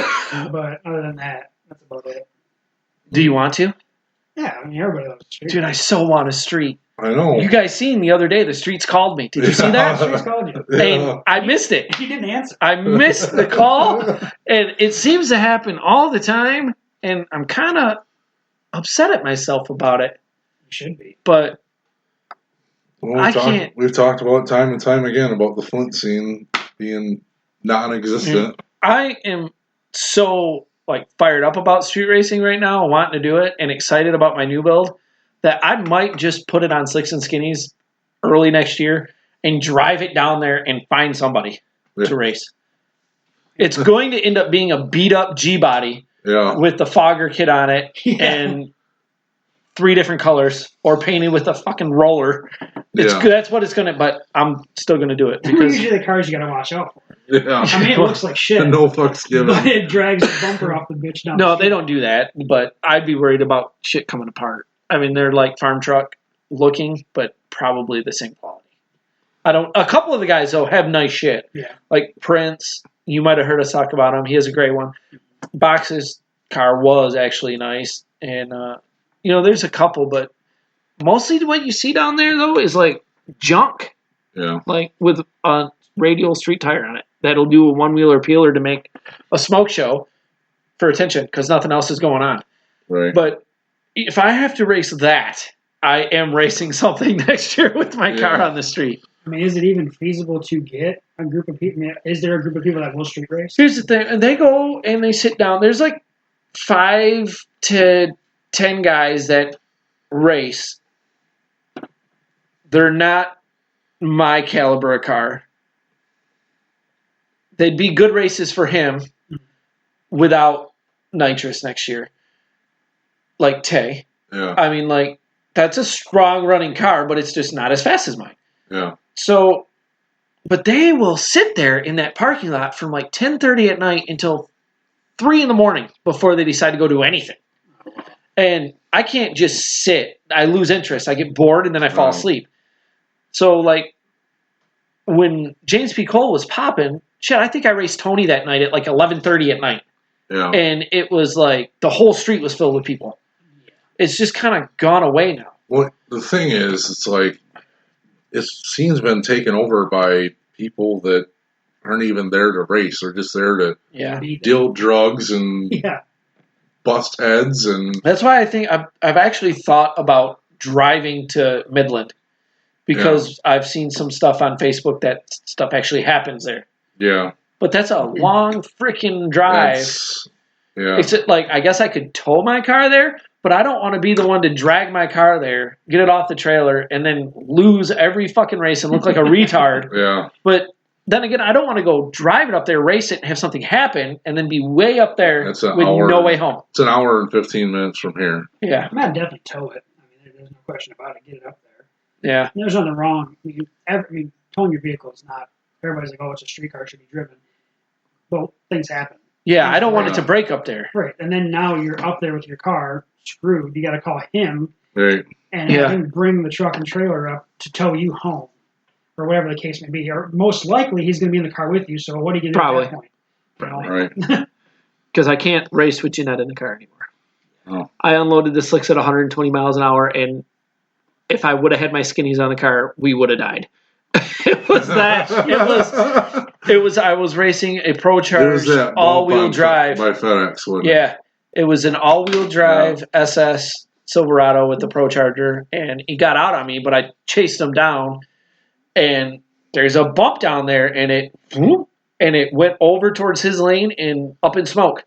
but other than that, that's about it. Do you want to? Yeah, I mean, everybody loves the street. Dude, I so want a street. I know. You guys seen the other day, the streets called me. Did you see that? The streets called you. And I missed it. You didn't answer. I missed the call, and it seems to happen all the time, and I'm kind of upset at myself about it. You should be. But Well, we've talked about it time and time again about the Flint scene being non-existent. I am so like fired up about street racing right now, wanting to do it, and excited about my new build that I might just put it on Slicks and Skinnies early next year and drive it down there and find somebody to race. It's going to end up being a beat-up G-body with the fogger kit on it and 3 different colors, or painted with a fucking roller. It's good. That's what it's going to, but I'm still going to do it. Because usually the cars you got to watch out for. Yeah. I mean, it looks like shit. No fucks given. But it drags the bumper off the bitch down. No, they don't do that, but I'd be worried about shit coming apart. I mean, they're like farm truck looking, but probably the same quality. A couple of the guys, though, have nice shit. Yeah. Like Prince, you might have heard us talk about him. He has a great one. Box's car was actually nice. And, there's a couple, but mostly what you see down there, though, is like junk. Yeah. Like with a radial street tire on it. That'll do a one-wheeler peeler to make a smoke show for attention because nothing else is going on. Right. But if I have to race that, I am racing something next year with my car on the street. I mean, is it even feasible to get a group of people? I mean, is there a group of people that will street race? Here's the thing. And they go and they sit down. There's like 5 to 10 guys that race. They're not my caliber of car. They'd be good races for him without nitrous next year. Like Tay. Yeah. I mean, like, that's a strong running car, but it's just not as fast as mine. Yeah. So, but they will sit there in that parking lot from like 10:30 at night until 3 in the morning before they decide to go do anything. And I can't just sit. I lose interest. I get bored and then I fall asleep. So, like, when James P. Cole was popping, shit, I think I raced Tony that night at like 11:30 at night. Yeah. And it was like the whole street was filled with people. It's just kind of gone away now. Well, the thing is, it's like, this scene's been taken over by people that aren't even there to race. They're just there to deal drugs and bust heads. And that's why I think I've actually thought about driving to Midland because I've seen some stuff on Facebook that stuff actually happens there. Yeah. But that's a long freaking drive. It's like, I guess I could tow my car there, but I don't want to be the one to drag my car there, get it off the trailer, and then lose every fucking race and look like a retard. Yeah. But then again, I don't want to go drive it up there, race it, and have something happen, and then be way up there with no way home. It's an hour and 15 minutes from here. Yeah. I mean, I'd definitely tow it. I mean, there's no question about it. Get it up there. Yeah. There's nothing wrong. I mean, towing your vehicle is not. Everybody's like, oh, it's a street car, it should be driven. But things happen. Yeah, I don't want it to break up there. Right. And then now you're up there with your car, screwed. You got to call him. Right. And have him bring the truck and trailer up to tow you home. Or whatever the case may be. Or most likely he's going to be in the car with you, so what are you going to do at that point? Probably. Right. Because I can't race with Jeanette in the car anymore. Oh. I unloaded the slicks at 120 miles an hour, and if I would have had my skinnies on the car, we would have died. It was that. It was. I was racing a Pro-Charged all-wheel drive by FedEx. Yeah, it was an all-wheel drive SS Silverado with the Pro-Charger, and he got out on me, but I chased him down, and there's a bump down there, and it went over towards his lane and up in smoke,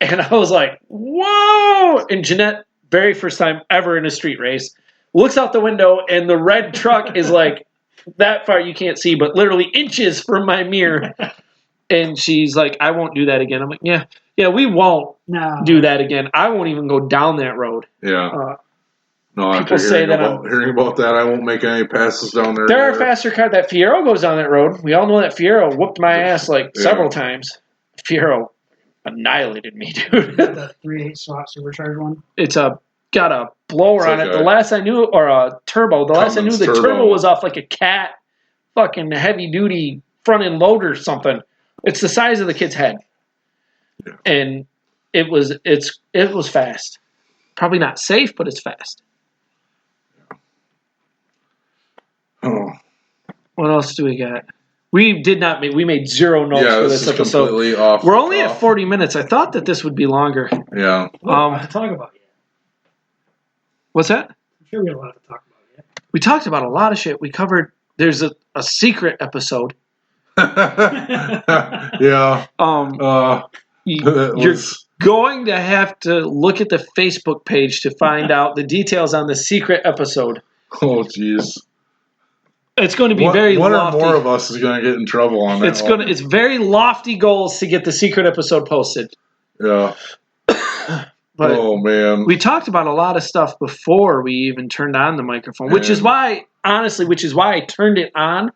and I was like, "Whoa!" And Jeanette, very first time ever in a street race, looks out the window, and the red truck is like. That far you can't see, but literally inches from my mirror. And she's like, I won't do that again. I'm like, yeah, we won't do that again. I won't even go down that road. Yeah. No, after people say that hearing about that, I won't make any passes down there. There are faster cars. That Fiero goes down that road. We all know that Fiero whooped my ass several times. Fiero annihilated me, dude. The 3.8 slot supercharged one. It's got a blower on it. The last I knew, or a turbo. The last I knew, the turbo was off like a cat, fucking heavy duty front end loader or something. It's the size of the kid's head, and it was fast. Probably not safe, but it's fast. Oh. What else do we got? We made zero notes for this episode. Completely off. We're only at 40 minutes. I thought that this would be longer. Yeah. What a lot to talk about yet. What's that? I'm sure we have a lot to talk about yet. We talked about a lot of shit. We covered, there's a secret episode. Yeah. You're going to have to look at the Facebook page to find out the details on the secret episode. Oh, jeez. It's going to be very lofty. One or more of us is going to get in trouble on that. It's very lofty goals to get the secret episode posted. Yeah. But oh man. We talked about a lot of stuff before we even turned on the microphone, which is why I turned it on.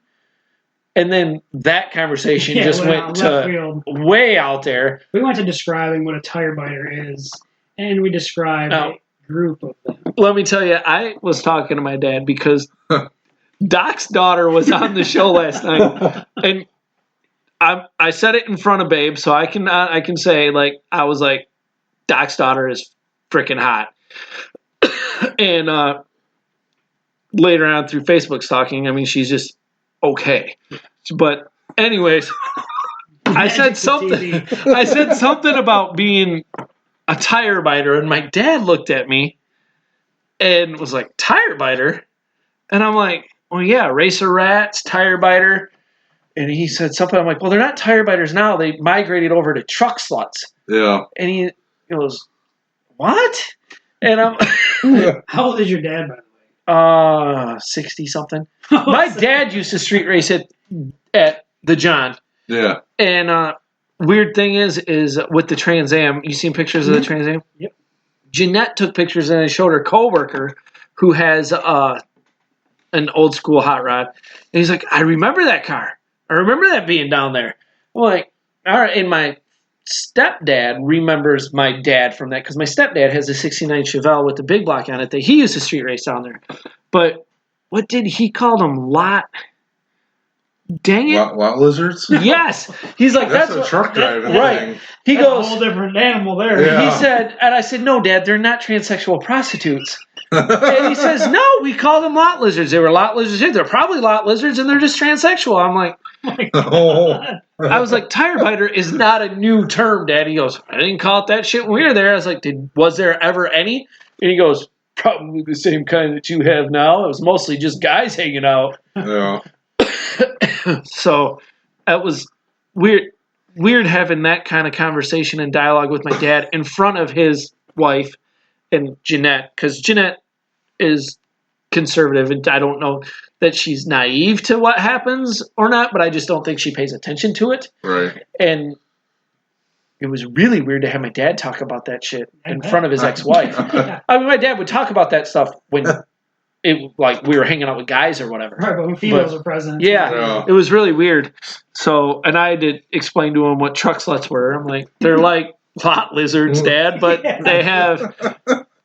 And then that conversation just went to way out there. We went to describing what a tire biter is, and we described a group of them. Let me tell you, I was talking to my dad because Doc's daughter was on the show last night, and I said it in front of Babe, so I can say, like, I was like, Doc's daughter is freaking hot. And later on through Facebook stalking, I mean, she's just okay. But anyways, I said something about being a tire biter, and my dad looked at me and was like, tire biter? And I'm like, well, yeah, racer rats, tire biter. And he said something. I'm like, well, they're not tire biters now. They migrated over to truck sluts. Yeah. And he goes, what? And I'm How old is your dad, by the way? 60 something. My dad used to street race at the John. Yeah. And weird thing is with the Trans Am, you seen pictures of the Trans Am? Yep. Jeanette took pictures and showed her coworker who has an old school hot rod. And he's like, I remember that car. I remember that being down there. I'm like, all right. And my stepdad remembers my dad from that because my stepdad has a 69 Chevelle with the big block on it that he used to street race down there. But what did he call them? Lot? Dang it. Lot lizards? Yes. He's like, that's a truck driving right. thing. He That's goes, a whole different animal there. Yeah. he said, and I said, no, Dad, they're not transsexual prostitutes. And he says, no, we call them lot lizards. They were lot lizards. They're probably lot lizards, and they're just transsexual. I'm like, I was like, tire biter is not a new term, Dad. He goes, I didn't call it that shit when we were there. I was like, was there ever any? And he goes, probably the same kind that you have now. It was mostly just guys hanging out. Yeah. So that was weird having that kind of conversation and dialogue with my dad in front of his wife and Jeanette, because Jeanette is conservative, and I don't know that she's naive to what happens or not, but I just don't think she pays attention to it. Right. And it was really weird to have my dad talk about that shit in front of his ex-wife. I mean, my dad would talk about that stuff when we were hanging out with guys or whatever. Right, but when females are present. Yeah, it was really weird. So, and I did explain to him what truck sluts were. I'm like, they're like lot lizards, Dad, but they have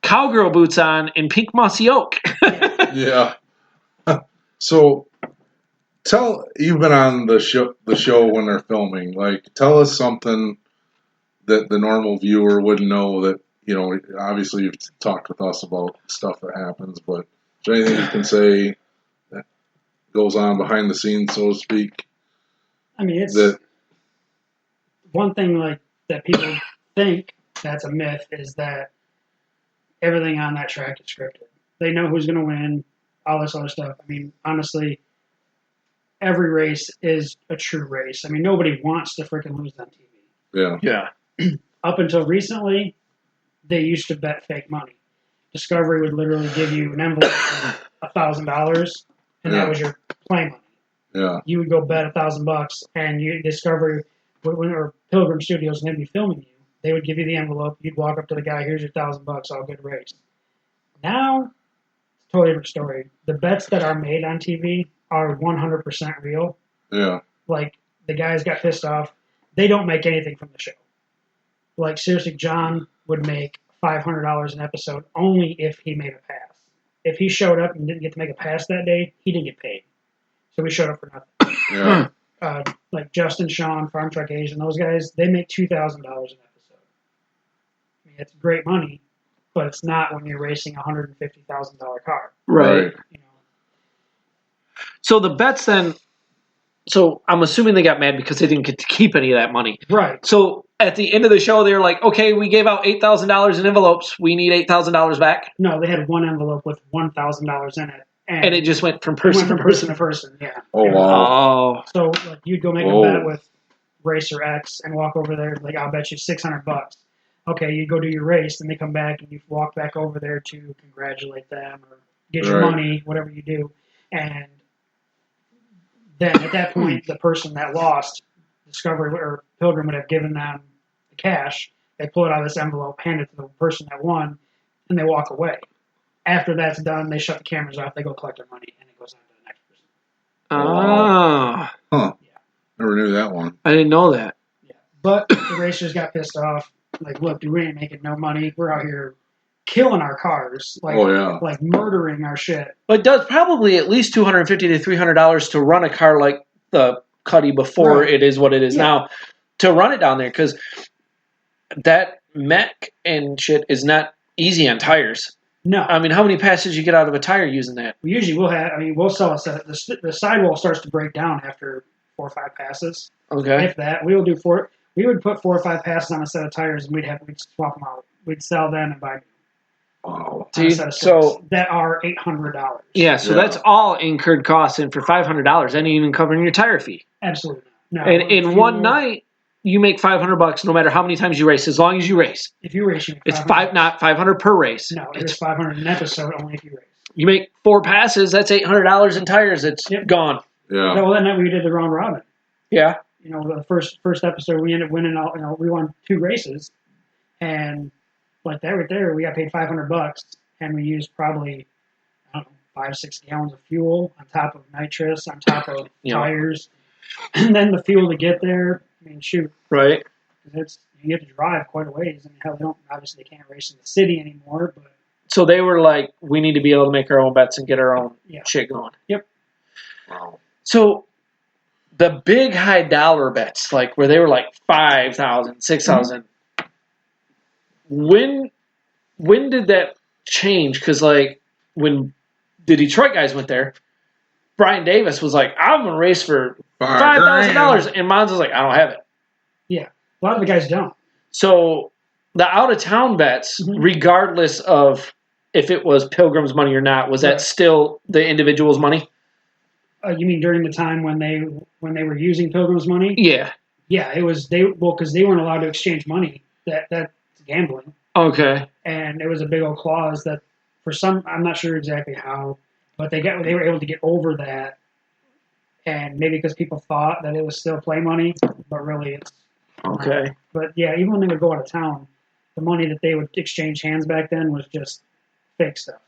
cowgirl boots on and pink mossy oak. Yeah. So, you've been on the show when they're filming. Like, tell us something that the normal viewer wouldn't know that, you know, obviously you've talked with us about stuff that happens, but is there anything you can say that goes on behind the scenes, so to speak? I mean, it's one thing like that people think that's a myth is that everything on that track is scripted. They know who's going to win, all this other stuff. I mean, honestly, every race is a true race. I mean, nobody wants to freaking lose on TV. Yeah. Up until recently, they used to bet fake money. Discovery would literally give you an envelope of $1,000, and that was your play money. Yeah. You would go bet $1,000, and Discovery or Pilgrim Studios, and they'd be filming you. They would give you the envelope. You'd walk up to the guy. Here's your $1,000. All good race. Now, it's a totally different story. The bets that are made on TV are 100% real. Yeah. Like, the guys got pissed off. They don't make anything from the show. Like, seriously, John would make $500 an episode only if he made a pass. If he showed up and didn't get to make a pass that day, he didn't get paid. So he showed up for nothing. Yeah. Like Justin, Sean, Farm Truck Asian, those guys, they make $2,000 an episode. I mean, it's great money, but it's not when you're racing a $150,000 car. Right. You know? So the bets then, so I'm assuming they got mad because they didn't get to keep any of that money. Right. So at the end of the show, they were like, okay, we gave out $8,000 in envelopes. We need $8,000 back. No, they had one envelope with $1,000 in it. And it just went from person to person. to person, yeah. Oh, wow. Oh. So like, you'd go make a bet with Racer X and walk over there, like, I'll bet you $600. Okay, you go do your race, and they come back, and you walk back over there to congratulate them or get your money, whatever you do. And then at that point, the person that lost, Discovery or Pilgrim would have given them the cash. They pull it out of this envelope, hand it to the person that won, and they walk away. After that's done, they shut the cameras off, they go collect their money, and it goes on to the next person. Oh. Huh. Yeah. Never knew that one. I didn't know that. Yeah. But the racers got pissed off. Like, look, dude, we ain't making no money. We're out here killing our cars. Like, like murdering our shit. But it does probably at least $250 to $300 to run a car like the Cuddy before it is what it is now, to run it down there, because that mech and shit is not easy on tires. No. I mean, how many passes you get out of a tire using that? Usually we'll sell a set. The sidewall starts to break down after 4 or 5 passes. Okay. If that, we would put 4 or 5 passes on a set of tires, and we'd swap them out. We'd sell them and buy new. Wow. So that are $800. Yeah, so that's all incurred costs, and for $500, that ain't even covering your tire fee. Absolutely not. No, and in one night, you make $500 no matter how many times you race, as long as you race. If you race, you make it's not $500 per race. No, it's $500 an episode only if you race. You make 4 passes, that's $800 in tires. It's gone. Yeah. Well, that night we did the round robin. Yeah. You know, the first episode we ended up winning all. You know, we won 2 races, and like that right there, we got paid $500, and we used probably, I don't know, 5-6 gallons of fuel on top of nitrous, on top of tires, and then the fuel to get there. I mean, shoot. Right. Because you have to drive quite a ways, and hell, they can't race in the city anymore. But so they were like, we need to be able to make our own bets and get our own shit going. Yep. Wow. So the big high dollar bets, like where they were like $5,000, $6,000. When did that change? Because like when the Detroit guys went there, Brian Davis was like, I'm going to race for $5,000. And Mons was like, I don't have it. Yeah. A lot of the guys don't. So the out-of-town bets, regardless of if it was Pilgrim's money or not, was that still the individual's money? You mean during the time when they were using Pilgrim's money? Yeah. Yeah, it was because they weren't allowed to exchange money. That's gambling. Okay. And it was a big old clause that for some, I'm not sure exactly how, but they were able to get over that, and maybe because people thought that it was still play money, but really it's okay. But yeah, even when they would go out of town, the money that they would exchange hands back then was just fake stuff.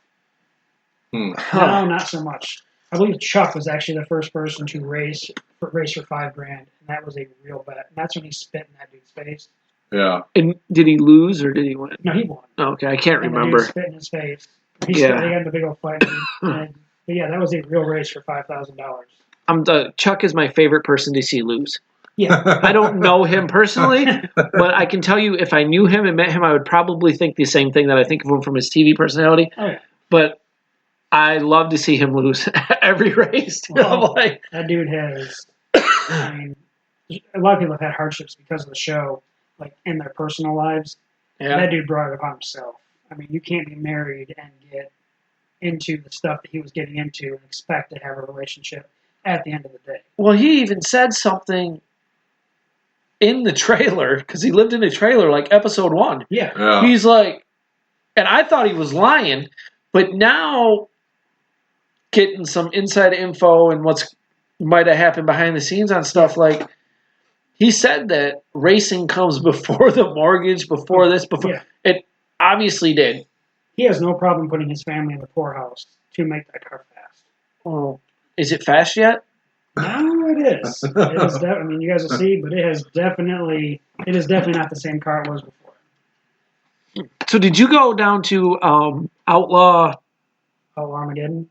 No, not so much. I believe Chuck was actually the first person to race for $5,000, and that was a real bet. And that's when he spit in that dude's face. Yeah. And did he lose or did he win? No, he won. Okay, I can't and remember. The dude spit in his face. They got in a big old fight. But yeah, that was a real race for $5,000. Chuck is my favorite person to see lose. Yeah. I don't know him personally, but I can tell you if I knew him and met him, I would probably think the same thing that I think of him from his TV personality. Oh, yeah. But I love to see him lose every race. Well, that dude has, I mean, a lot of people have had hardships because of the show, like in their personal lives. Yeah. That dude brought it upon himself. I mean, you can't be married and get into the stuff that he was getting into and expect to have a relationship at the end of the day. Well, he even said something in the trailer, because he lived in a trailer, like episode 1. Yeah. He's like, and I thought he was lying, but now getting some inside info and what's might have happened behind the scenes on stuff, like he said that racing comes before the mortgage, before this, before Yeah. it obviously did. He has no problem putting his family in the poorhouse to make that car fast. Oh, is it fast yet? Now it is. It is. I mean, you guys will see, but it is definitely not the same car it was before. So did you go down to Outlaw? Oh, Armageddon?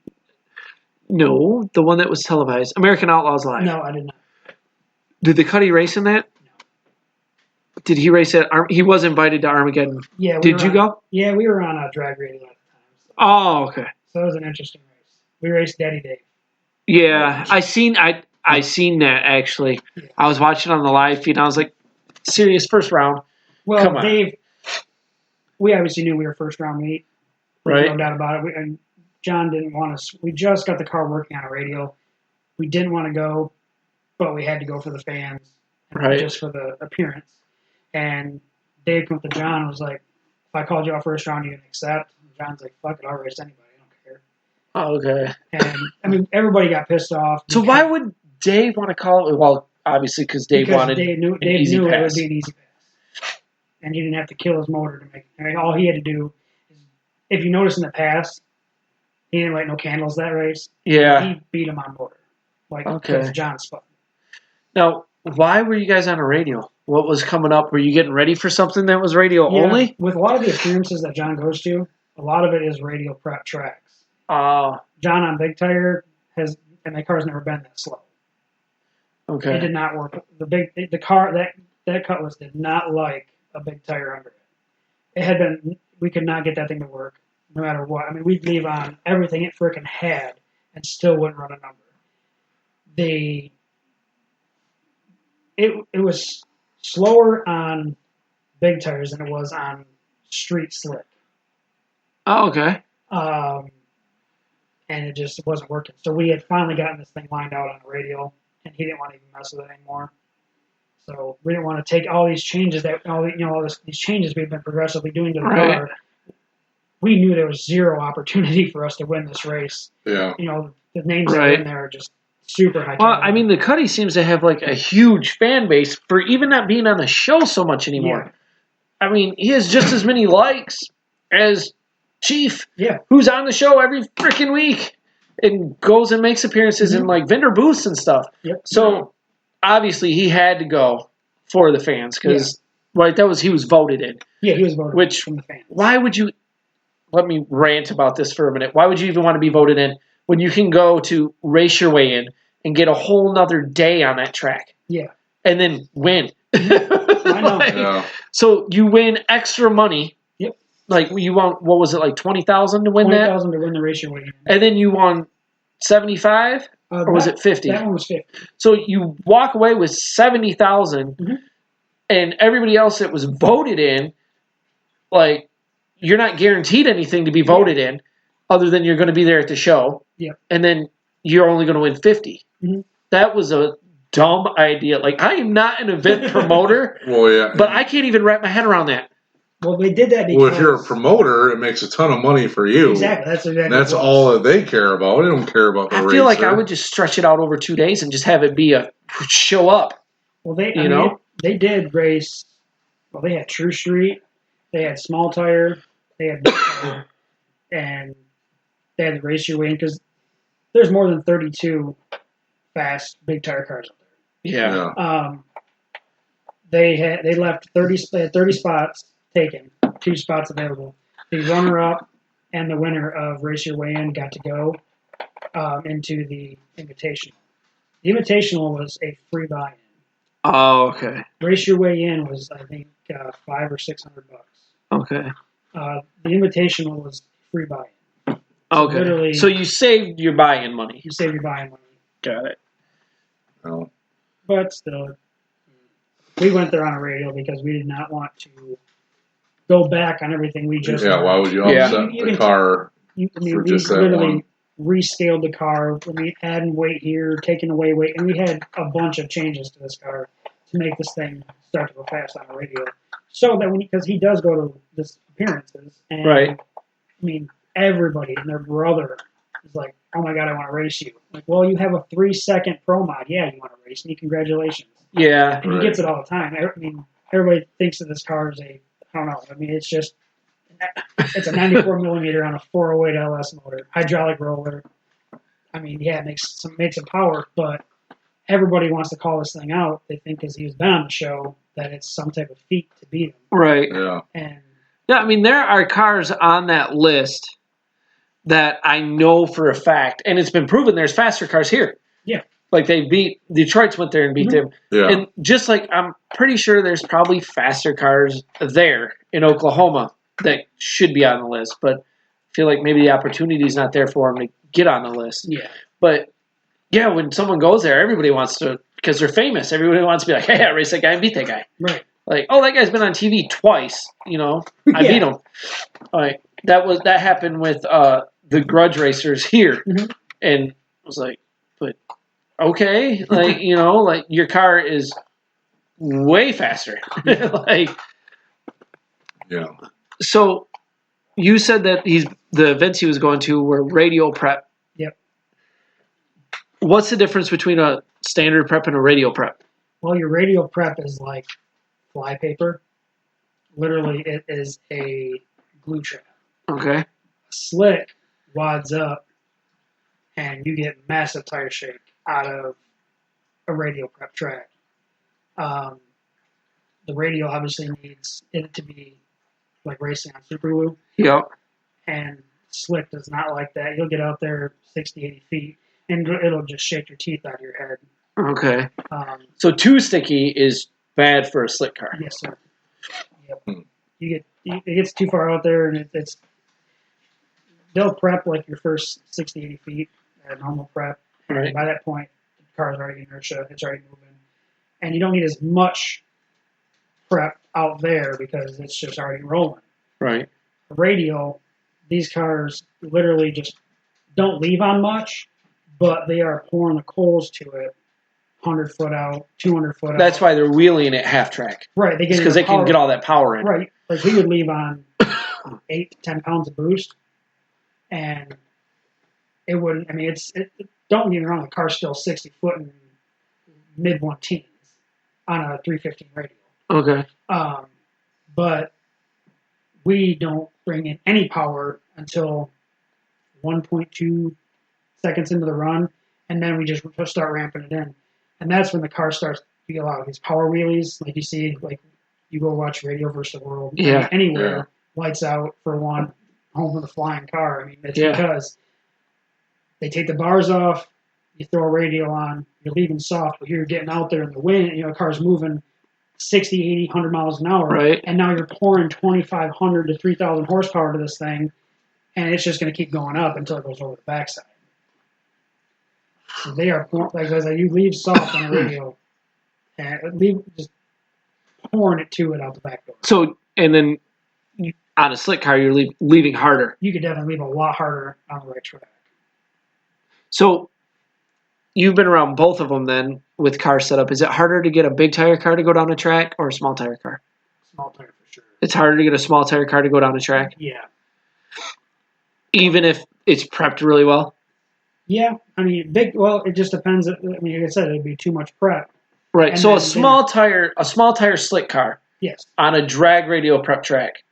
No, the one that was televised, American Outlaws Live. No, I did not. Did the Cuddy race in that? No. Did he race at? He was invited to Armageddon. Yeah. Did you go? Yeah, we were on a drag radio at the time. So, Oh, okay. so it was an interesting race. We raced Daddy Dave. Yeah, I seen that actually. Yeah. I was watching on the live feed and I was like, serious first round. Well, Come on. Dave, we obviously knew we were first round meet. Right. No doubt about it. And John didn't want us. We just got the car working on a radio. We didn't want to go, but we had to go for the fans, and Right. just for the appearance. And Dave came up to John and was like, if I called you out first round, you didn't accept. And John's like, fuck it, I'll race anybody. I don't care. Oh, okay. And, I mean, everybody got pissed off. So why would Dave want to call it? Well, obviously because Dave wanted Dave knew an easy it would pass. be an easy pass. And he didn't have to kill his motor to make it. I mean, all he had to do is, if you notice in the past, he didn't light no candles that race. Yeah. He beat him on motor. Like, Okay. because John spun. Now, why were you guys on a radio? What was coming up? Were you getting ready for something that was radio Yeah, only? with a lot of the appearances that John goes to, a lot of it is radio prep tracks. John on Big Tire and that car's never been that slow. Okay. It did not work. The car that Cutlass did not like a big tire under it. It had been. We could not get that thing to work, no matter what. I mean, we'd leave on everything it frickin' had, and still wouldn't run a number. It was slower on big tires than it was on street slick. Oh, okay. And it just wasn't working. So we had finally gotten this thing lined out on the radio, and he didn't want to even mess with it anymore. So we didn't want to take all these changes these changes we've been progressively doing to the Right. car. We knew there was zero opportunity for us to win this race. Yeah. You know, the names that Right. are in there are just super high. Well, caliber. I mean, the Cuddy seems to have like a huge fan base for even not being on the show so much anymore. Yeah. I mean, he has just as many likes as Chief, Yeah. who's on the show every freaking week and goes and makes appearances in like vendor booths and stuff. Yep. So obviously he had to go for the fans because he was voted in. Yeah, he was voted Which from the fans. why would you? Let me rant about this for a minute. Why would you even want to be voted in when you can go to race your way in and get a whole nother day on that track Yeah. and then win? I know. Yeah. So you win extra money. Yep. Like you won, what was it, like 20,000 to win that? 20,000 to win the race your way in. And then you won 75, or was it 50? That one was 50. So you walk away with 70,000, Mhm. and everybody else that was voted in, like you're not guaranteed anything to be voted in, other than you're going to be there at the show. Yep. And then you're only going to win 50. Mhm. That was a dumb idea. Like I am not an event promoter, Well, yeah. but I can't even wrap my head around that. Well, they did that because... Well, if you're a promoter, it makes a ton of money for you. Exactly. That's exactly And that's what it all was. that they care about. They don't care about the I racer. feel like I would just stretch it out over 2 days and just have it be a show up. Well, you know? they did race... Well, they had True Street. They had Small Tire. They had Big Tire. And they had to race your way in because there's more than 32 fast big tire cars up there. Yeah. They left 30 spots taken, 2 spots available. The runner-up and the winner of Race Your Way In got to go into the Invitational. The Invitational was a free buy-in. Oh, okay. Race Your Way In was, I think, $500 or $600. Okay. The Invitational was free buy-in. Okay. Literally- So you saved your buy-in money. You save your buy-in money. Got it. No. But still, we went there on a radio because we did not want to go back on everything we just Yeah, learned. why would you Yeah. upset You the can- car? I mean, for we just that literally one? rescaled the car. We added weight here, taking away weight, and we had a bunch of changes to this car to make this thing start to go fast on the radio. So that because he does go to this appearances, and Right. I mean, everybody and their brother is like, "Oh my god, I want to race you!" Like, well, you have a 3-second pro mod. Yeah, you want to race racing. Congratulations. Yeah. And he gets it all the time. I mean, everybody thinks that this car is I don't know. I mean, it's a 94 millimeter on a 408 LS motor, hydraulic roller. I mean, yeah, it makes some power, but everybody wants to call this thing out. They think because he's been on the show that it's some type of feat to beat him. Right. Yeah. And yeah, I mean, there are cars on that list that I know for a fact, and it's been proven there's faster cars here. Yeah. Like they beat Detroit's went there and beat them. Yeah. And just like I'm pretty sure there's probably faster cars there in Oklahoma that should be on the list, but I feel like maybe the opportunity is not there for them to get on the list. yeah, But yeah, when someone goes there, everybody wants to, because they're famous. Everybody wants to be like, hey, I raced that guy and beat that guy. right. Like, oh, that guy's been on TV twice. You know, I Yeah. beat him. Like that happened with the Grudge racers here, and I was like, but okay, like you know, like your car is way faster. Like, Yeah. so you said that the events he was going to were radio prep. Yep. What's the difference between a standard prep and a radio prep? Well, your radio prep is like flypaper. Literally, it is a glue trap. Okay. Slick wads up, and you get massive tire shake out of a radio prep track. The radio obviously needs it to be like racing on super glue, Yep. and Slick does not like that. You'll get out there 60, 80 feet, and it'll just shake your teeth out of your head. Okay. So, So too sticky is bad for a slick car. yes, sir. Yep. It gets too far out there, and they'll prep like your first 60, 80 feet at normal prep. And Right. by that point, the car's already inertia, it's already moving. And you don't need as much prep out there because it's just already rolling. Right. Radial, these cars literally just don't leave on much, but they are pouring the coals to it 100 foot out, 200 foot out. That's why they're wheeling at half track. Right. They get Because they can get all that power in. Right. Like we would leave on 8 to 10 pounds of boost, and it wouldn't. I mean, don't get me wrong. The car's still 60 foot and mid 110s on a 315 radial. Okay. But we don't bring in any power until 1.2 seconds into the run, and then we just start ramping it in, and that's when the car starts to get a lot of these power wheelies, like you see, like you go watch Radio versus the World, Yeah. anywhere, Yeah. lights out for one, home with a flying car. I mean, it's Yeah. because they take the bars off, you throw a radial on, you're leaving soft, but you're getting out there in the wind, the car's moving 60, 80, 100 miles an hour, Right. and now you're pouring 2,500 to 3,000 horsepower to this thing, and it's just going to keep going up until it goes over the backside. So they are like you leave soft on a radio, and just pouring it to it out the back door. So, and then on a slick car, you're leaving harder. You could definitely leave a lot harder on the right track. So, you've been around both of them then with car setup. Is it harder to get a big tire car to go down a track or a small tire car? Small tire for sure. It's harder to get a small tire car to go down a track, Yeah. even if it's prepped really well. Yeah. I mean, big. Well, it just depends. I mean, like I said, it'd be too much prep. Right. And So then- a small tire slick car Yes. on a drag radial prep track,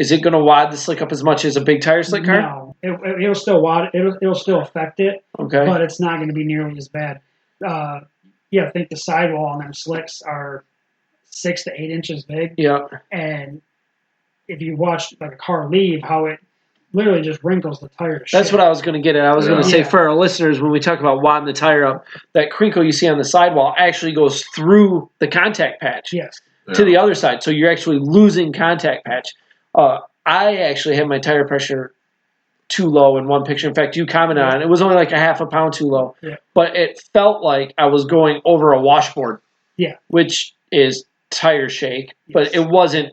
is it going to wad the slick up as much as a big tire slick car? No, it'll still wad. It'll still affect it, Okay. but it's not going to be nearly as bad. I think the sidewall on them slicks are 6 to 8 inches big, Yeah. and if you watch like a car leave, how it literally just wrinkles the tire. To That's shit. what I was going to get at. I was going to say Yeah. for our listeners, when we talk about wadding the tire up, that crinkle you see on the sidewall actually goes through the contact patch Yes. to the other side. So you're actually losing contact patch. I actually had my tire pressure too low in one picture. In fact, you commented on it. It was only like a half a pound too low. Yeah. But it felt like I was going over a washboard. Yeah. Which is tire shake. But Yes. it wasn't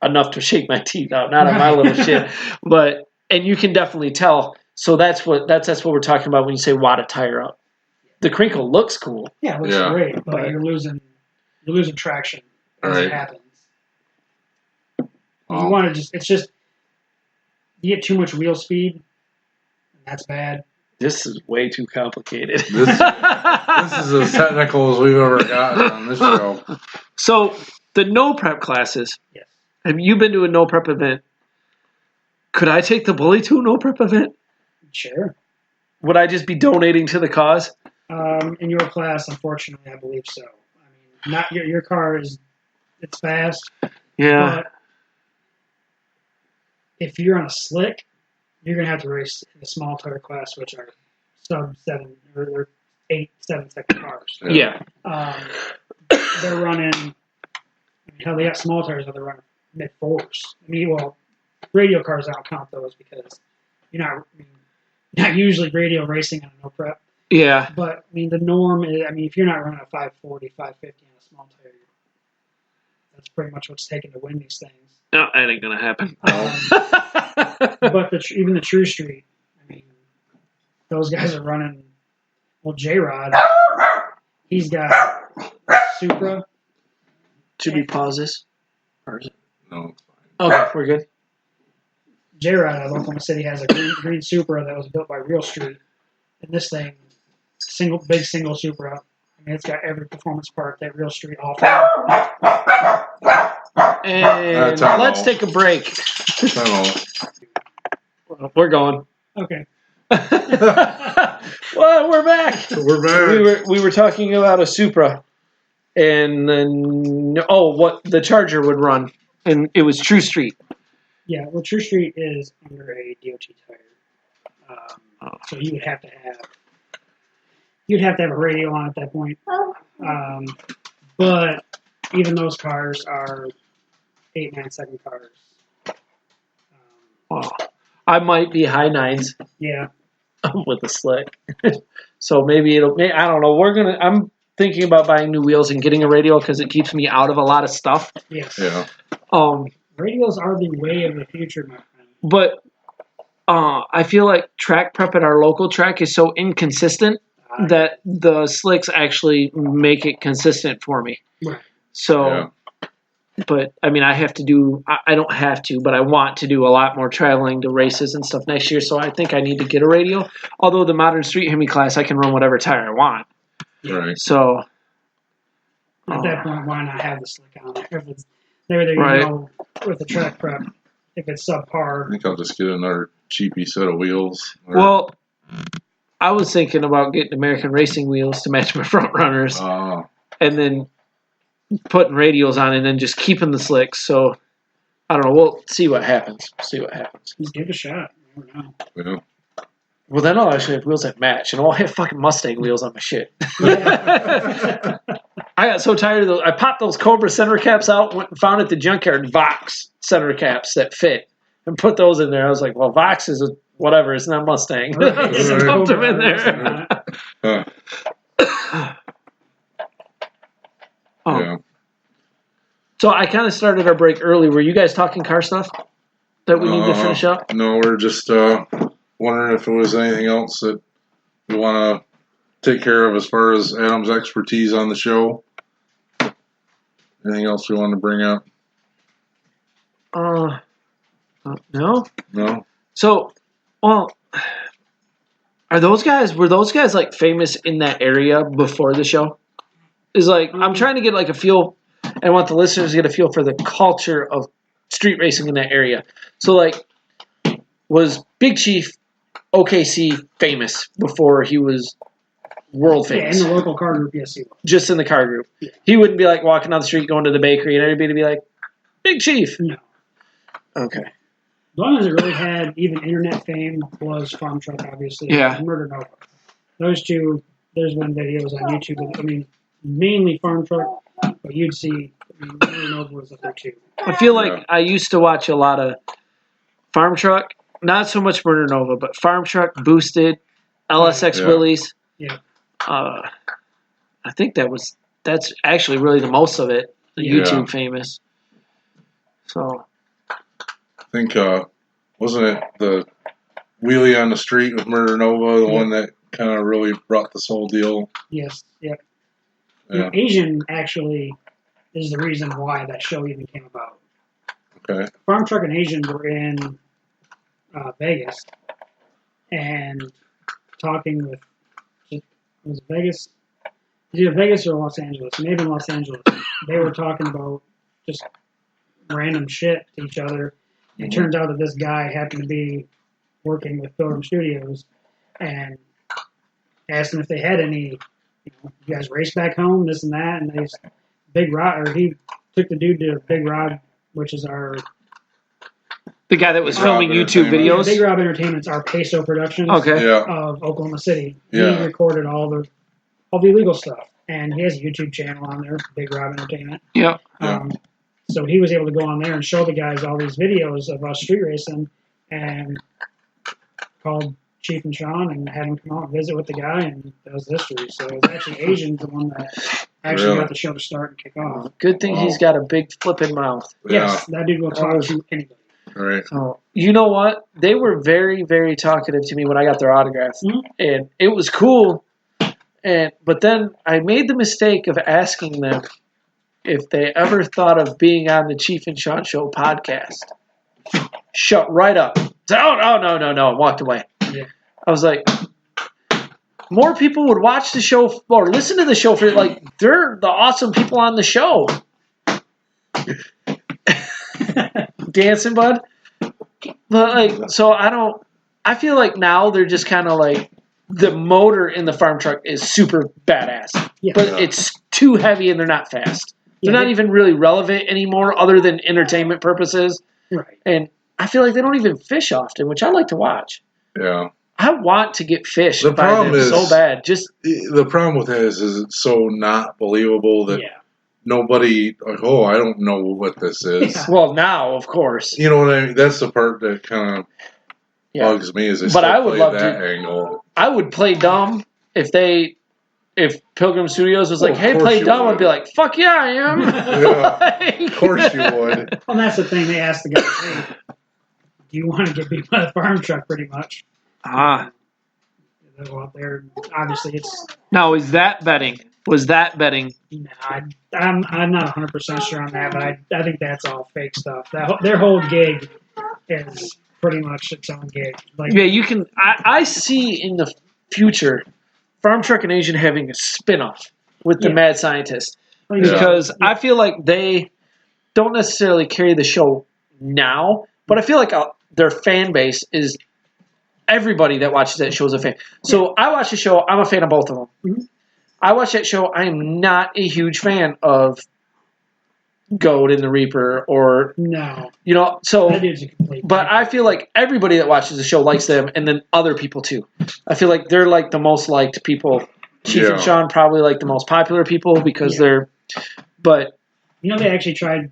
enough to shake my teeth out. Not on my little shit. But and you can definitely tell. So that's what we're talking about when you say wad a tire up. The crinkle looks cool. Yeah, it looks Yeah. great, but But- you're losing traction as Right. it happens. You want to it's just you get too much wheel speed, and that's bad. This is way too complicated. This is as technical as we've ever gotten on this show. So, the no prep classes. Yes. Have you been to a no prep event? Could I take the bully to a no prep event? Sure. Would I just be donating to the cause? In your class, unfortunately, I believe so. I mean, not your car it's fast. Yeah. But if you're on a slick, you're gonna have to race in the small tire class, which are sub 7 or 8-7 second cars. Yeah. They're running. Hell, they got small tires that they're running mid 4s. I mean, well, radio cars, I don't count those because you're not usually radio racing on a no prep. Yeah. But I mean, the norm is, if you're not running a 540, 550 on a small tire, that's pretty much what's taken to win these things. No, that ain't gonna happen. But even the True Street, those guys are running. Well, J-Rod, he's got Supra. Should we pause this? Or is it? No. Okay, we're good. J-Rod out of Oklahoma City has a green Supra that was built by Real Street. And this thing, big single Supra. It's got every performance part that Real Street offers. And let's take a break. We're going. Okay. Well, we're back. We're back. We were talking about a Supra, and then what the Charger would run, and it was True Street. Yeah, well, True Street is under a DOT tire, so you would have to have a radio on at that point. But even those cars are 8-9 second cars. I might be high 9s. Yeah. With a slick. So maybe I don't know. I'm thinking about buying new wheels and getting a radio because it keeps me out of a lot of stuff. Yes. Yeah. Radios are the way of the future, my friend. But I feel like track prep at our local track is so inconsistent that the slicks actually make it consistent for me. Right. So, but I don't have to, but I want to do a lot more traveling to races and stuff next year. So I think I need to get a radio. Although the modern street Hemi class, I can run whatever tire I want. Right. So at that point, why not have the slick on there? If it's there, you know, with the track prep, if it's subpar. I think I'll just get another cheapy set of wheels. Well, I was thinking about getting American racing wheels to match my front runners, and then putting radials on, and then just keeping the slicks. So I don't know. We'll see what happens. Just give it a shot. You never know. Yeah. Well, then I'll actually have wheels that match, and I'll have fucking Mustang wheels on my shit. I got so tired of those. I popped those Cobra center caps out, went and found at the junkyard Vox center caps that fit, and put those in there. I was like, well, Vox is whatever. It's not Mustang. Just dumped them in there. Yeah. So I kind of started our break early. Were you guys talking car stuff that we need to finish up? No, we're just wondering if there was anything else that we want to take care of as far as Adam's expertise on the show. Anything else we want to bring up? No. No. So, were those guys like famous in that area before the show? Is like I'm trying to get like a feel, and I want the listeners to get a feel for the culture of street racing in that area. So like, was Big Chief OKC famous before he was world famous? Yeah, in the local car group, yes, he was. Just in the car group. Yeah. He wouldn't be like walking down the street going to the bakery and everybody would be like, Big Chief. No. Okay. As long as it really had even internet fame was Farm Truck, obviously. Yeah. And Murder Nova. Those two, there's been videos on YouTube. Mainly Farm Truck, but you'd see Murder Nova was up there too. I feel like I used to watch a lot of Farm Truck, not so much Murder Nova, but Farm Truck, Boosted, LSX Willys. Yeah. I think that's actually really the most of it. YouTube famous. So I think wasn't it the wheelie on the street with Murder Nova, the one that kind of really brought this whole deal? Yes. Yep. Yeah. Asian actually is the reason why that show even came about. Okay. Farm Truck and Asian were in Vegas, and talking with, was it Vegas? Was it Vegas or Los Angeles? Maybe Los Angeles. They were talking about just random shit to each other. It turns out that this guy happened to be working with Pilgrim Studios and asked them if they had any, you guys race back home, this and that, and they Big Rod, or he took the dude to Big Rod, which is the guy that was Rob filming YouTube videos. Big Rob Entertainment's our Peso Productions Okay. of Oklahoma City. Yeah. He recorded all the illegal stuff, and he has a YouTube channel on there, Big Rob Entertainment. Yeah. So he was able to go on there and show the guys all these videos of us street racing, and called Chief and Sean and had him come out and visit with the guy, and that was history. So it was actually Asian, the one that actually got the show to start and kick off. Good thing he's got a big flipping mouth. Yes, that dude will talk to anybody. Right. So, you know what? They were very, very talkative to me when I got their autographs, and it was cool. But then I made the mistake of asking them if they ever thought of being on the Chief and Sean Show podcast. Shut right up. Said, oh, no. Walked away. Yeah. I was like, more people would watch the show or listen to the show for, like, they're the awesome people on the show. Dancing, bud. But, like, so I feel like now they're just kind of like, the motor in the farm truck is super badass. Yeah. But it's too heavy and they're not fast. They're not even really relevant anymore other than entertainment purposes. Right. And I feel like they don't even fish often, which I like to watch. Yeah. I want to get fished The by problem them is- so bad. Just The problem with it is it's so not believable that nobody, like, oh, I don't know what this is. Yeah. well, now of course. You know what I mean? That's the part that kind of bugs me is they But still I would play love that to- angle. I would play dumb if Pilgrim Studios was like, of hey, course play you dumb. would. I'd be like, fuck yeah, I am. Yeah, of course you would. Well, that's the thing. They asked the guy, hey, do you want to get beat by the farm truck, pretty much? They'll go out there. Obviously, it's... Now, was that betting? No, I'm not 100% sure on that, but I think that's all fake stuff. Their whole gig is pretty much its own gig. Like, Yeah, you can. I see in the future Farm Truck and Asian having a spin-off with the Mad Scientist. Because I feel like they don't necessarily carry the show now, but I feel like their fan base is everybody that watches that show is a fan. So I watch the show. I'm a fan of both of them. Mm-hmm. I watch that show. I am not a huge fan of Goat and the Reaper or, No. So, That dude's a complete... but I feel like everybody that watches the show likes them, and then other people too. I feel like they're like the most liked people. Chief and Sean probably like the most popular people because they're, but... they actually tried...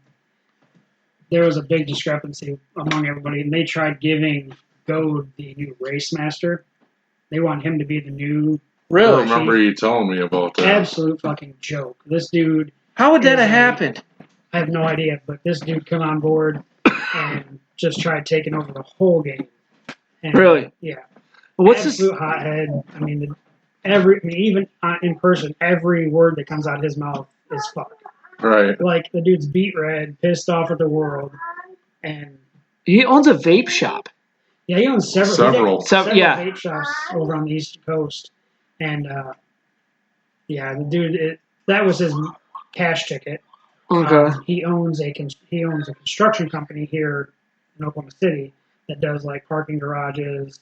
There was a big discrepancy among everybody, and they tried giving Goad the new race master. They want him to be the new... I Really? remember you telling me about that. Absolute fucking joke. This dude... How would that have happened? I have no idea, but this dude come on board and just tried taking over the whole game. And, Really? Yeah. What's this? Absolute hothead. I mean, even in person, every word that comes out of his mouth is fuck. Right. Like, the dude's beat red, pissed off at the world, and... He owns a vape shop. Yeah, he owns several vape shops over on the East Coast. And, the dude, that was his cash ticket. Okay. He owns a construction company here in Oklahoma City that does like parking garages,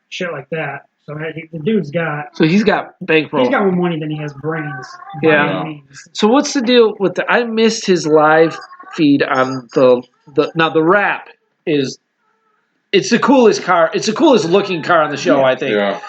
shit like that. So the dude's got... So he's got bankroll. He's got more money than he has brains. Yeah. So what's the deal with the... I missed his live feed on the... Now, the Wrap is... It's the coolest car. It's the coolest looking car on the show, I think. Yeah.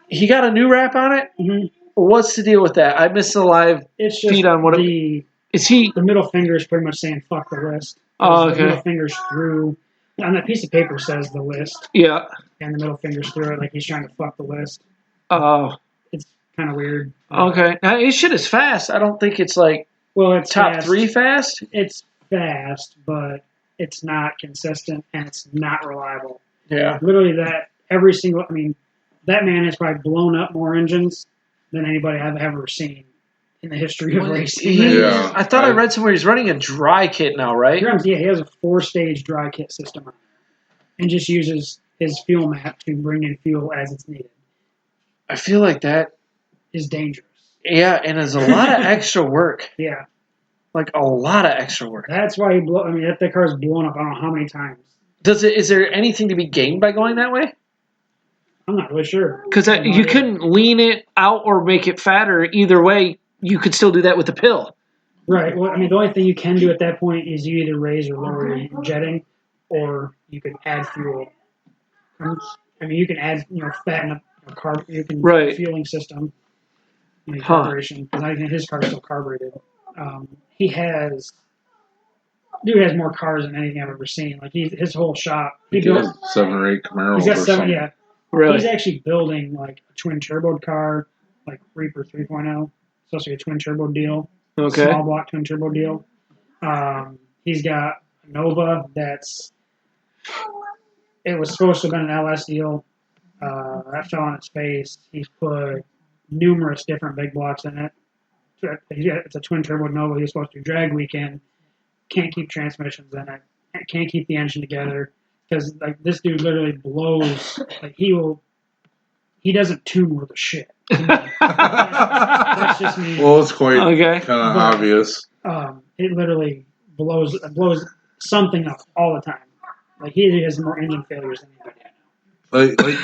He got a new Wrap on it? Mm-hmm. What's the deal with that? I missed the live feed on what... Is he... The middle finger is pretty much saying fuck the list. Oh, okay. The middle finger's through... On that piece of paper says the list. Yeah. And the middle finger's through it like he's trying to fuck the list. Oh. It's kind of weird. Okay. Now, his shit is fast. I don't think it's like... Well, it's top fast. 3 fast? It's fast, but it's not consistent and it's not reliable. Yeah. Literally that man has probably blown up more engines than anybody I've ever seen in the history of racing. Yeah. I thought I read somewhere he's running a dry kit now, right? Yeah, he has a 4-stage dry kit system and just uses his fuel map to bring in fuel as it's needed. I feel like that is dangerous. Yeah, and it's a lot of extra work. Yeah. Like a lot of extra work. That's why that car's blown up I don't know how many times. Is there anything to be gained by going that way? I'm not really sure. Because you couldn't lean it out or make it fatter. Either way, you could still do that with the pill. Right. Well, the only thing you can do at that point is you either raise or lower your jetting, or you can add fuel. You can add, fatten up a carb. You can fueling system, carburation. Because I think his car's still carbureted. Dude has more cars than anything I've ever seen. Like his whole shop. He has 7 or 8 Camaros. He's got 7. Something. Yeah. Really? He's actually building like a twin turbo car, like Reaper 3.0. It's supposed to be a twin turbo deal. Okay. Small block twin turbo deal. He's got a Nova it was supposed to have been an LS deal. That fell on its face. He's put numerous different big blocks in it. It's a twin turbo Nova. He's supposed to do drag weekend. Can't keep transmissions in it. Can't keep the engine together. Because this dude literally blows. He doesn't tune worth a shit. That's just me. Well, it's quite kind of obvious. It literally blows something up all the time. Like he has more engine failures than anybody.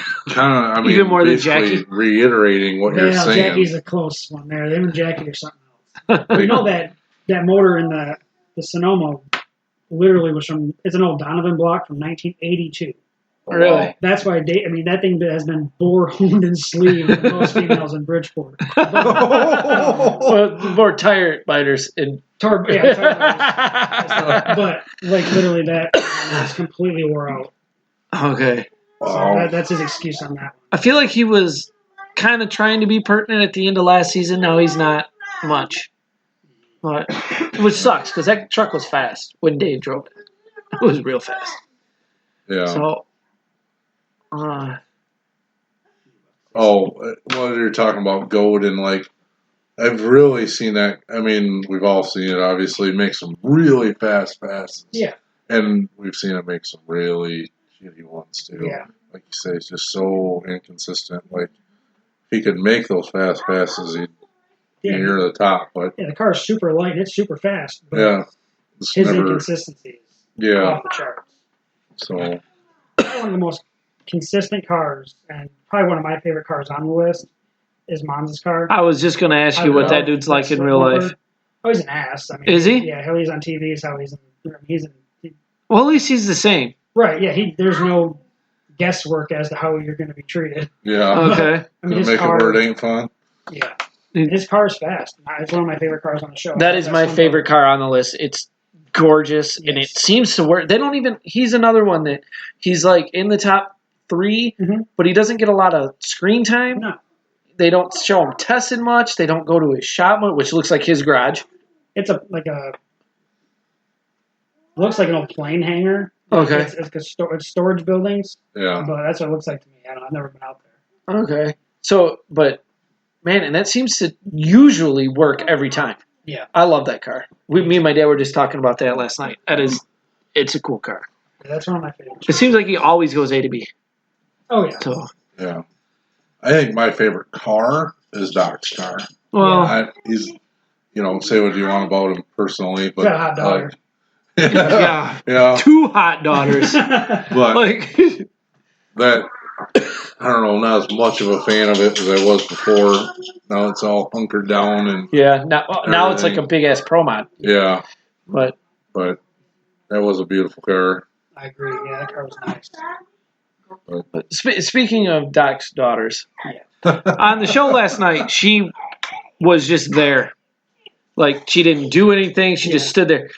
Even more than Jackie. Reiterating what you're saying. Jackie's a close one there. Him and Jackie are something else. That motor in the Sonoma literally was it's an old Donovan block from 1982. Really? That's why that thing has been bore, honed, and sleeved with most females in Bridgeport. More tire biters in tire biters. But literally that is completely wore out. Okay. So that's his excuse on that one. I feel like he was kind of trying to be pertinent at the end of last season. Now he's not much. Which sucks, because that truck was fast when Dave drove it. It was real fast. Yeah. So, you're talking about goat and I've really seen that. We've all seen it, obviously, make some really fast passes. Yeah. And we've seen it make some really shitty ones, too. Yeah. Like you say, it's just so inconsistent. If he could make those fast passes, he'd be near the top. But the car's super light. It's super fast. But his inconsistencies off the charts. So one of the most consistent cars, and probably one of my favorite cars on the list, is Monza's car. I was just going to ask you what that dude's like in real life. Oh, he's an ass. Is he? Yeah, how he's on TV is how he's in. Well, at least he's the same. Right, yeah. There's no guesswork as to how you're going to be treated. Yeah. Okay. His car, it where it ain't fun. Yeah. His car's fast. It's one of my favorite cars on the show. That is my favorite car on the list. It's gorgeous, and it seems to work. He's another one that he's in the top 3, but he doesn't get a lot of screen time. No. They don't show him tested much. They don't go to his shop much, which looks like his garage. It's looks like an old plane hangar. Okay. It's storage buildings. Yeah. But that's what it looks like to me. I've never been out there. Okay. So, but, man, and that seems to usually work every time. Yeah. I love that car. Me and my dad were just talking about that last night. It's a cool car. Yeah, that's one of my favorites. It seems like he always goes A to B. Oh, yeah. So. Yeah. I think my favorite car is Doc's car. Well, he's, say what you want about him personally, but got a hot daughter. Yeah. 2 hot daughters. But that, I don't know, not as much of a fan of it as I was before. Now it's all hunkered down and now it's like a big ass pro mod. Yeah. But that was a beautiful car. I agree. Yeah, that car was nice. But speaking of Doc's daughters, on the show last night, she was just there. She didn't do anything. She just stood there.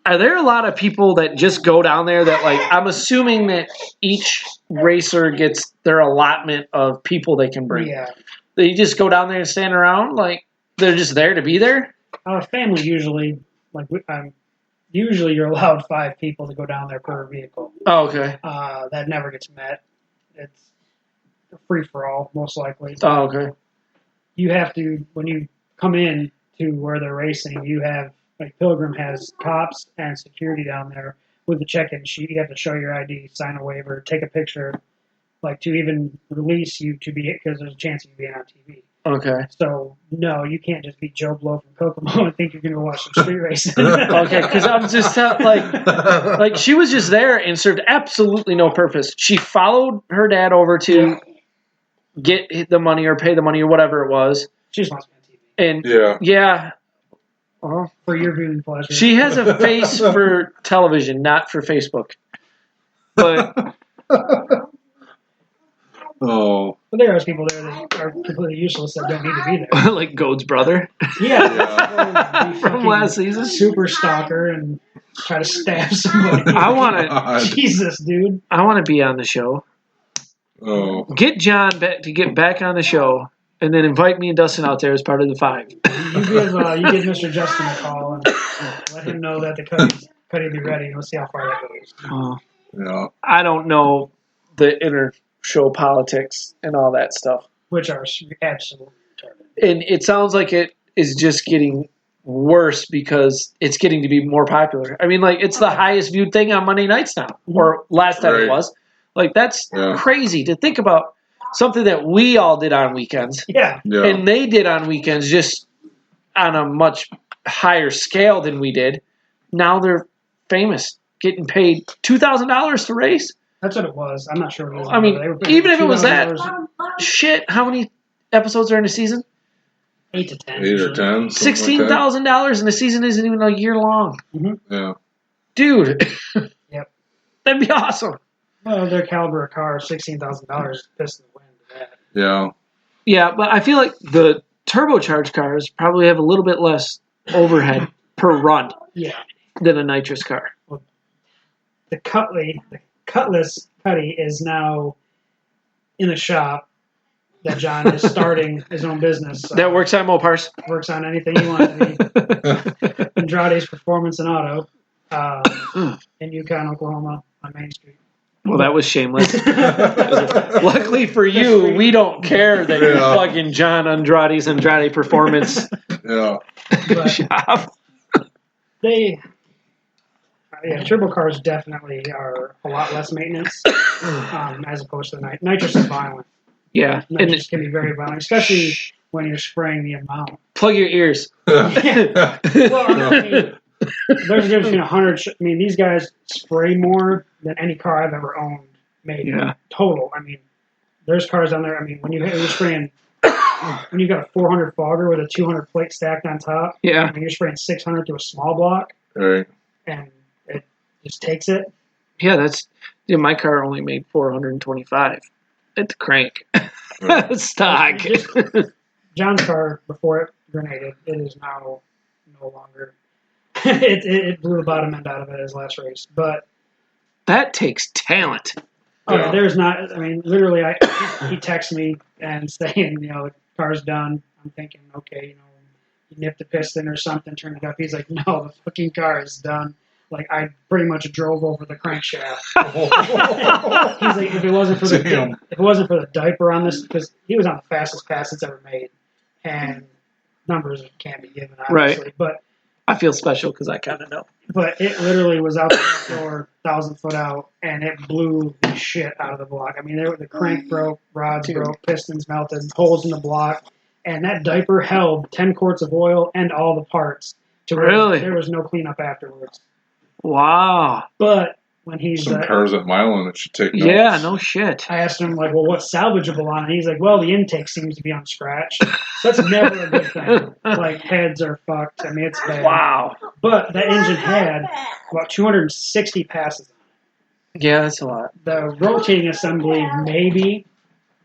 Are there a lot of people that just go down there that, I'm assuming that each racer gets their allotment of people they can bring? Yeah. They just go down there and stand around? They're just there to be there? Family usually, usually you're allowed 5 people to go down there per vehicle. Oh, okay. That never gets met. It's a free-for-all, most likely. Oh, okay. You have to, when you come in to where they're racing, you have, Pilgrim has cops and security down there with the check-in sheet. You have to show your ID, sign a waiver, take a picture like to even release you to be, because there's a chance of you being on TV. Okay. So no, you can't just be Joe Blow from Kokomo and think you're going to watch some street racing. Okay, because I'm just like she was just there and served absolutely no purpose. She followed her dad over to get the money or pay the money or whatever it was. She just wants to be on TV. And yeah. Well, for your viewing pleasure. She has a face for television, not for Facebook. But oh, but there are people there that are completely useless that don't need to be there. Like Goad's brother. Yeah. From last season. Super stalker and try to stab somebody. I want to. Jesus, dude. I want to be on the show. Oh. Get John back to get back on the show. And then invite me and Dustin out there as part of the 5. You give Mr. Justin a call and let him know that the cutty be ready, and we'll see how far that goes. Yeah. I don't know the inner show politics and all that stuff. Which are absolutely retarded. And it sounds like it is just getting worse because it's getting to be more popular. I mean, like, it's the highest viewed thing on Monday nights now. Or last time it was. Like, that's crazy to think about. Something that we all did on weekends. Yeah. And they did on weekends just on a much higher scale than we did. Now they're famous, getting paid $2,000 to race. That's what it was. I'm not sure what it was. I mean, even if it was that, shit, how many episodes are in a season? 8 to 10. 8 or 10. $16,000 and the season isn't even a year long. Mm-hmm. Yeah. Dude. Yep. That'd be awesome. Well, their caliber of car, $16,000, pissed in the wind to that. Yeah. Yeah, but I feel like the turbocharged cars probably have a little bit less overhead per run than a nitrous car. Well, the Cutlass Cuddy is now in a shop that John is starting his own business. That works on Mopars. Works on anything you want to be. Andrade's Performance and Auto in Yukon, Oklahoma on Main Street. Well, that was shameless. Luckily for you, we don't care that you're fucking John Andrade's Andrade Performance shop. Turbo cars definitely are a lot less maintenance as opposed to the nitrous is violent. Yeah. Nitrous can be very violent, especially when you're spraying the amount. Plug your ears. Well, I mean, there's a difference between 100. These guys spray more than any car I've ever owned made total. I mean, there's cars on there. I mean, when you're spraying, when you've got a 400 fogger with a 200 plate stacked on top, you're spraying 600 to a small block, right? And it just takes it. Yeah, my car only made 425 at the crank. Stock. John's car before it grenaded, it is now no longer. It blew the bottom end out of it his last race, but that takes talent. Okay, there's not. I mean, literally, he texts me and saying, the car's done. I'm thinking, okay, you nipped the piston or something, turned it up. He's like, no, the fucking car is done. Like, I pretty much drove over the crankshaft. He's like, if it wasn't for the diaper on this, because he was on the fastest pass it's ever made, and numbers can't be given, obviously, but. I feel special because I kind of know. But it literally was out the door, 1,000 foot out, and it blew the shit out of the block. I mean, the crank broke, rods broke, pistons melted, holes in the block, and that diaper held 10 quarts of oil and all the parts. Really? There was no cleanup afterwards. Wow. But when he's... Some cars at Milan, it should take notes. Yeah, no shit. I asked him, like, well, what's salvageable on it? And he's like, well, the intake seems to be unscratched. That's never a good thing. Like, heads are fucked. I mean, it's bad. Wow. But that engine had about 260 passes on it. Yeah, that's a lot. The rotating assembly maybe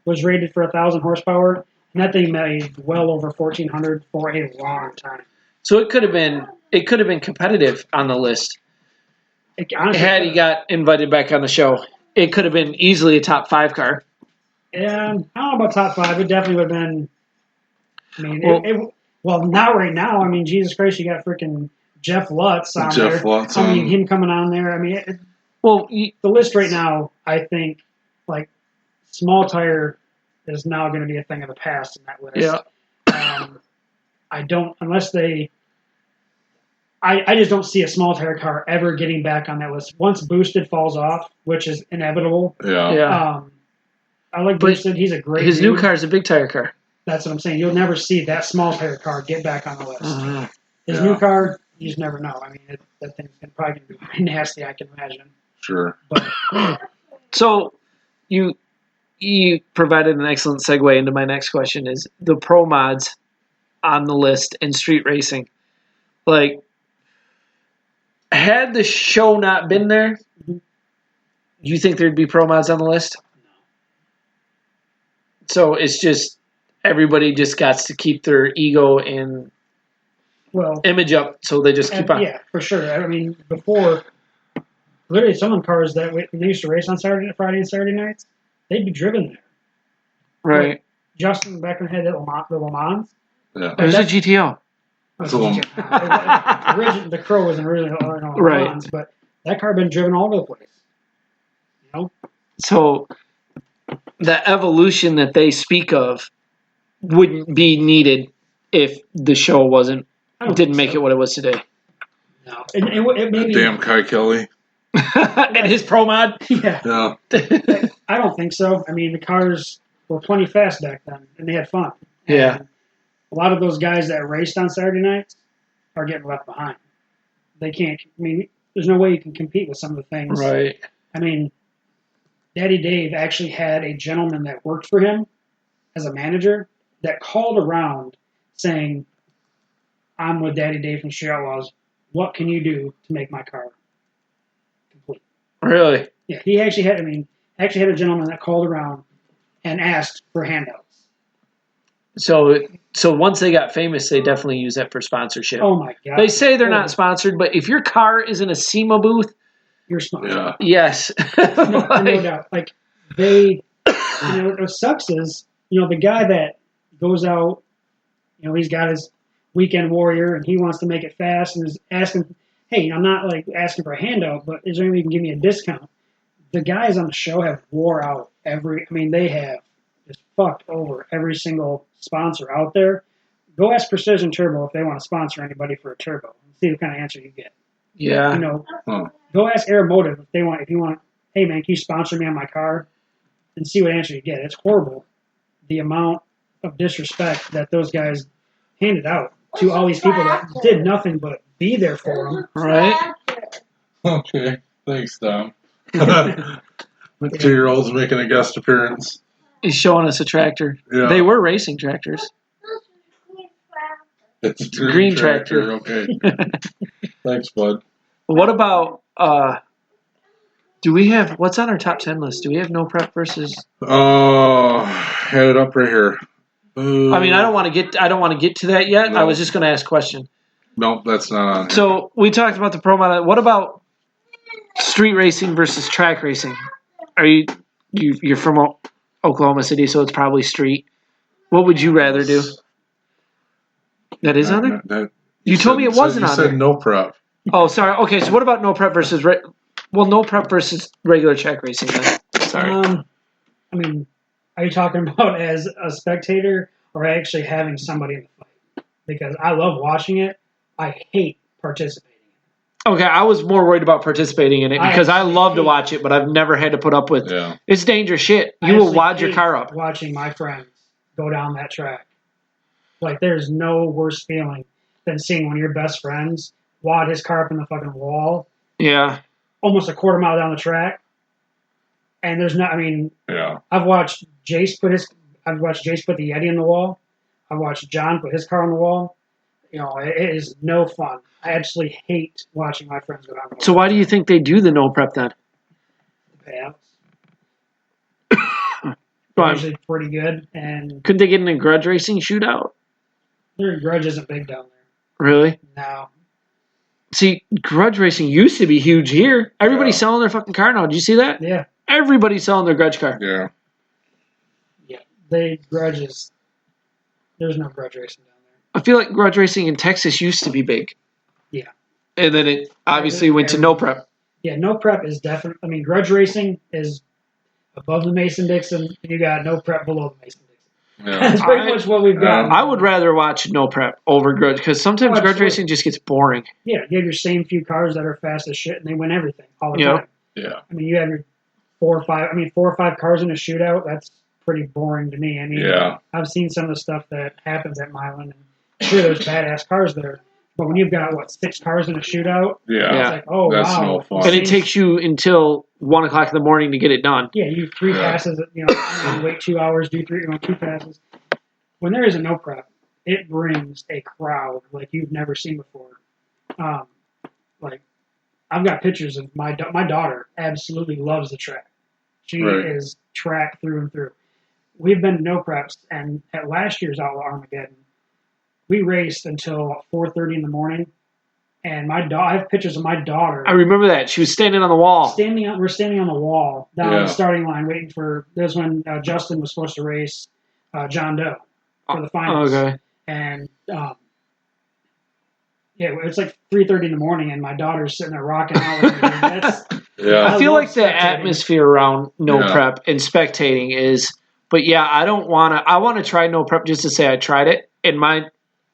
was rated for 1,000 horsepower, and that thing made well over 1,400 for a long time. So it could have been competitive on the list. Honestly, had he got invited back on the show, it could have been easily a top 5 car. Yeah, I don't know about top 5. It definitely would have been. I mean, not right now. I mean, Jesus Christ, you got freaking Jeff Lutz on there. I mean, him coming on there. I mean, the list right now, I think, like, small tire is now going to be a thing of the past in that list. Yeah. I don't, unless they. I just don't see a small tire car ever getting back on that list. Once boosted falls off, which is inevitable. Yeah. I like Bruce said, he's a great His dude. new car is a big tire car. That's what I'm saying. You'll never see that small tire car get back on the list. Uh-huh. His new car, you just never know. I mean, that thing's probably going to be pretty nasty, I can imagine. Sure. But So you provided an excellent segue into my next question: is the pro mods on the list in street racing? Like, had the show not been there, do you think there'd be pro mods on the list? So it's just everybody just got to keep their ego and image up, so they just keep on. Yeah, for sure. I mean, before, literally some of the cars that when they used to race on Friday and Saturday nights, they'd be driven there. Right. Like Justin back when he had the Le Mans. Yeah. There's a GTO. The Crow wasn't really Le Mans, but that car had been driven all over the place. You know? So the evolution that they speak of wouldn't be needed if the show didn't make it what it was today. No. It maybe, Damn Kai Kelly. And his pro mod? Yeah. I don't think so. I mean, the cars were plenty fast back then, and they had fun. Yeah. And a lot of those guys that raced on Saturday nights are getting left behind. They can't. I mean, there's no way you can compete with some of the things. Right. I mean, Daddy Dave actually had a gentleman that worked for him as a manager that called around saying, "I'm with Daddy Dave from Street Outlaws. What can you do to make my car complete?" Really? Yeah, he actually had. Actually had a gentleman that called around and asked for handouts. So once they got famous, they definitely use that for sponsorship. Oh my god! They say they're not sponsored, but if your car is in a SEMA booth, you're sponsored. Yeah. Yes. No doubt. Like they, what sucks is, the guy that goes out, he's got his weekend warrior and he wants to make it fast and is asking, hey, I'm not like asking for a handout, but is there any way you can give me a discount? The guys on the show have wore out they have just fucked over every single sponsor out there. Go ask Precision Turbo if they want to sponsor anybody for a turbo and see what kind of answer you get. Yeah. Go ask Aeromotive if you want, hey man, can you sponsor me on my car? And see what answer you get. It's horrible. The amount of disrespect that those guys handed out to all these people that did nothing but be there for them. Right? Okay. Thanks, Tom. 2-year-old's making a guest appearance. He's showing us a tractor. Yeah. They were racing tractors. It's a green tractor. Okay. Thanks, bud. What about, what's on our top 10 list? Do we have no prep versus? Oh, had it up right here. I mean, I don't want to get to that yet. No. I was just going to ask a question. Nope, that's not on here. So we talked about the pro mod. What about street racing versus track racing? Are you're from Oklahoma City, so it's probably street. What would you rather do? That is on there? You told me it wasn't on there. You said no prep. Oh, sorry. Okay, so what about no prep versus no prep versus regular track racing then? Sorry. I mean, are you talking about as a spectator or actually having somebody in the fight? Because I love watching it. I hate participating. Okay, I was more worried about participating in it because I love to watch it, but I've never had to put up with it. It's dangerous shit. You will wad your car up. Watching my friends go down that track. Like, there's no worse feeling than seeing one of your best friends wad his car up in the fucking wall. Yeah. Almost a quarter mile down the track. And there's not, I've watched Jace put the Yeti in the wall. I've watched John put his car on the wall. It is no fun. I absolutely hate watching my friends go down the wall. So why do you think they do the no prep then? The payouts. They're usually pretty good. And couldn't they get in a grudge racing shootout? Their grudge isn't big down there. Really? No. See, grudge racing used to be huge here. Everybody's selling their fucking car now. Did you see that? Yeah. Everybody's selling their grudge car. Yeah. Yeah. There's no grudge racing down there. I feel like grudge racing in Texas used to be big. Yeah. And then it obviously went to no prep. Yeah, no prep is definitely, grudge racing is above the Mason-Dixon, and you got no prep below the Mason-Dixon. Yeah. That's pretty much what we've got. I would rather watch no prep over grudge because sometimes grudge racing just gets boring. Yeah, you have your same few cars that are fast as shit, and they win everything all the time. Yeah. I mean, you have your 4 or 5 cars in a shootout. pretty boring to me. I mean, Yeah. I've seen some of the stuff that happens at Milan, and sure, there's badass cars there. But when you've got, 6 cars in a shootout, Yeah. it's like, oh, That's wow. no fun. And it takes you until 1 o'clock in the morning to get it done. Yeah, you 3 passes, you wait 2 hours, do 2 passes. When there is a no prep, it brings a crowd like you've never seen before. I've got pictures of my daughter absolutely loves the track. She is track through and through. We've been to no preps, and at last year's Outlaw Armageddon, we raced until 4:30 in the morning, and I have pictures of my daughter. I remember that. She was standing on the wall. We're standing on the wall down the starting line waiting for, there's when Justin was supposed to race John Doe for the finals. Okay. And it's like 3:30 in the morning, and my daughter's sitting there rocking out with me. I feel like the spectating. atmosphere around no prep and spectating is, but yeah, I want to try no prep just to say I tried it. And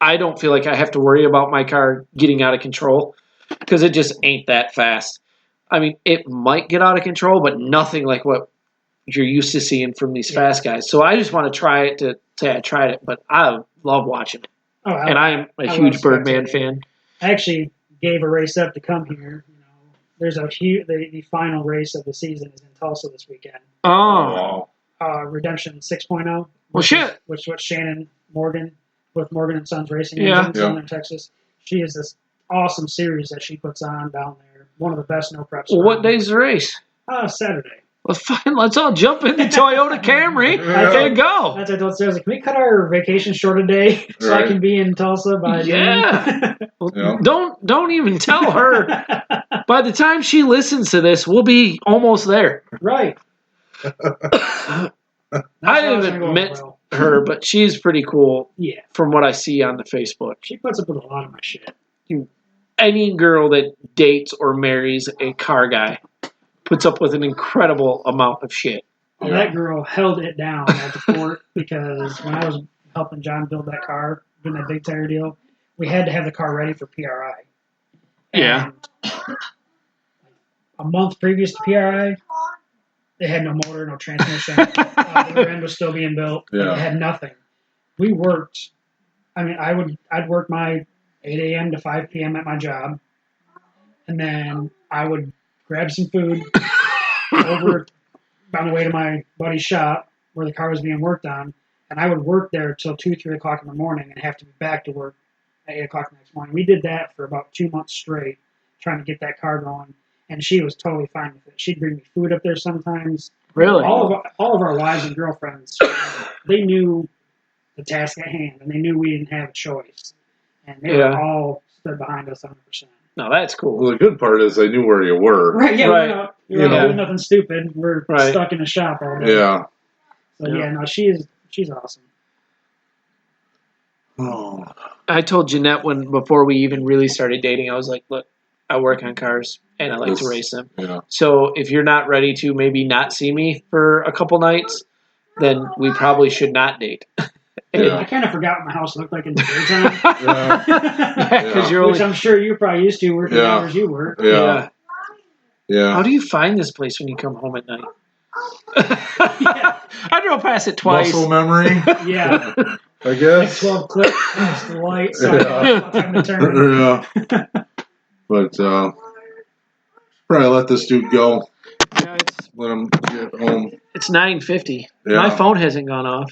I don't feel like I have to worry about my car getting out of control because it just ain't that fast. I mean, it might get out of control, but nothing like what you're used to seeing from these fast guys. So I just want to try it to say I tried it, but I love watching it. And I'm a huge Birdman fan. I actually gave a race up to come here. There's the final race of the season is in Tulsa this weekend. Oh. Redemption 6.0. Well, shit. Which is what Shannon Morgan with Morgan and Sons Racing in Southern Texas. She is this awesome series that she puts on down there. One of the best no preps. Well, what day's the race? Saturday. Well, fine. Let's all jump in the Toyota Camry and go. That's what I told Sarah. Can we cut our vacation short a day so I can be in Tulsa by noon? Well, don't even tell her. By the time she listens to this, we'll be almost there. Right. I haven't met her, but she's pretty cool. Yeah. From what I see on the Facebook, she puts up with a lot of my shit. Any girl that dates or marries a car guy puts up with an incredible amount of shit. Well, that girl held it down at the port because when I was helping John build that car, doing that big tire deal, we had to have the car ready for PRI. And a month previous to PRI, they had no motor, no transmission. The rear end was still being built. Yeah. They had nothing. We worked. I mean, I'd work my 8 a.m. to 5 p.m. at my job, and then I would grab some food over on the way to my buddy's shop where the car was being worked on, and I would work there till 2, 3 o'clock in the morning and have to be back to work at 8 o'clock the next morning. We did that for about 2 months straight, trying to get that car going, and she was totally fine with it. She'd bring me food up there sometimes. Really? All of our wives and girlfriends, they knew the task at hand, and they knew we didn't have a choice, and they were all stood behind us 100%. No, that's cool. Well, the good part is they knew where you were. Right, yeah, we're not doing nothing stupid. We're stuck in a shop all day. Yeah. So, she's awesome. Oh. I told Jeanette before we even really started dating, I was like, look, I work on cars, and I like to race them. Yeah. So if you're not ready to maybe not see me for a couple nights, then we probably should not date. I kind of forgot what my house looked like in the daytime. Which I'm sure you're probably used to working hours you work. Yeah. How do you find this place when you come home at night? I drove past it twice. Muscle memory? Yeah. I guess. Like 12 clicks past the light, so time to turn. Yeah. But probably let this dude go. Yeah, let him get home. It's 9:50. Yeah. My phone hasn't gone off.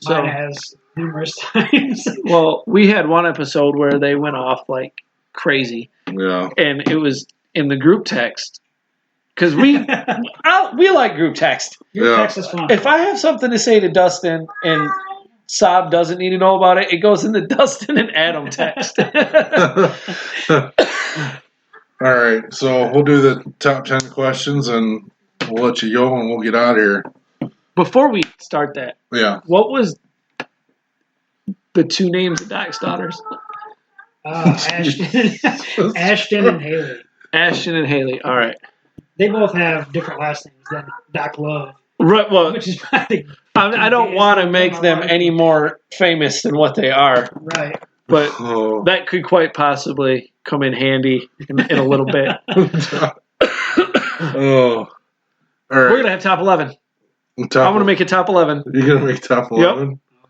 Mine has numerous times. Well, we had one episode where they went off like crazy. Yeah. And it was in the group text. Because we like group text. Group text is fun. If I have something to say to Dustin and Saab doesn't need to know about it, it goes in the Dustin and Adam text. All right. So we'll do the top 10 questions and we'll let you go and we'll get out of here. Before we start that, what was the 2 names of Doc's daughters? Ashton and Haley. Ashton and Haley. All right. They both have different last names than Doc Love. Right. Well, which is probably I don't want to make them any more famous than what they are. Right. But that could quite possibly come in handy in a little bit. Oh. All right. We're going to have top 11. I'm going to make a top 11. You're going to make top 11? Yep. Oh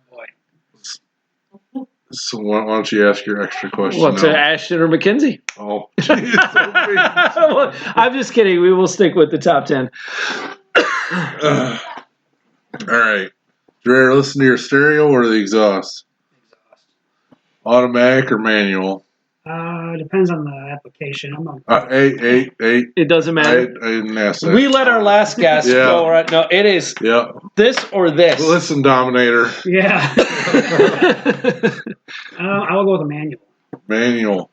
boy. So why don't you ask your extra question Well, now? to Ashton or McKenzie. Oh, geez. Well, I'm just kidding. We will stick with the top 10. All right. Dreher, listen to your stereo or the exhaust? Automatic or manual? Depends on the application. I'm on. Eight. It doesn't matter. I didn't ask that. We let our last guest Yeah. go right now. It is this or this. Listen, Dominator. Yeah. I will go with a manual. Manual.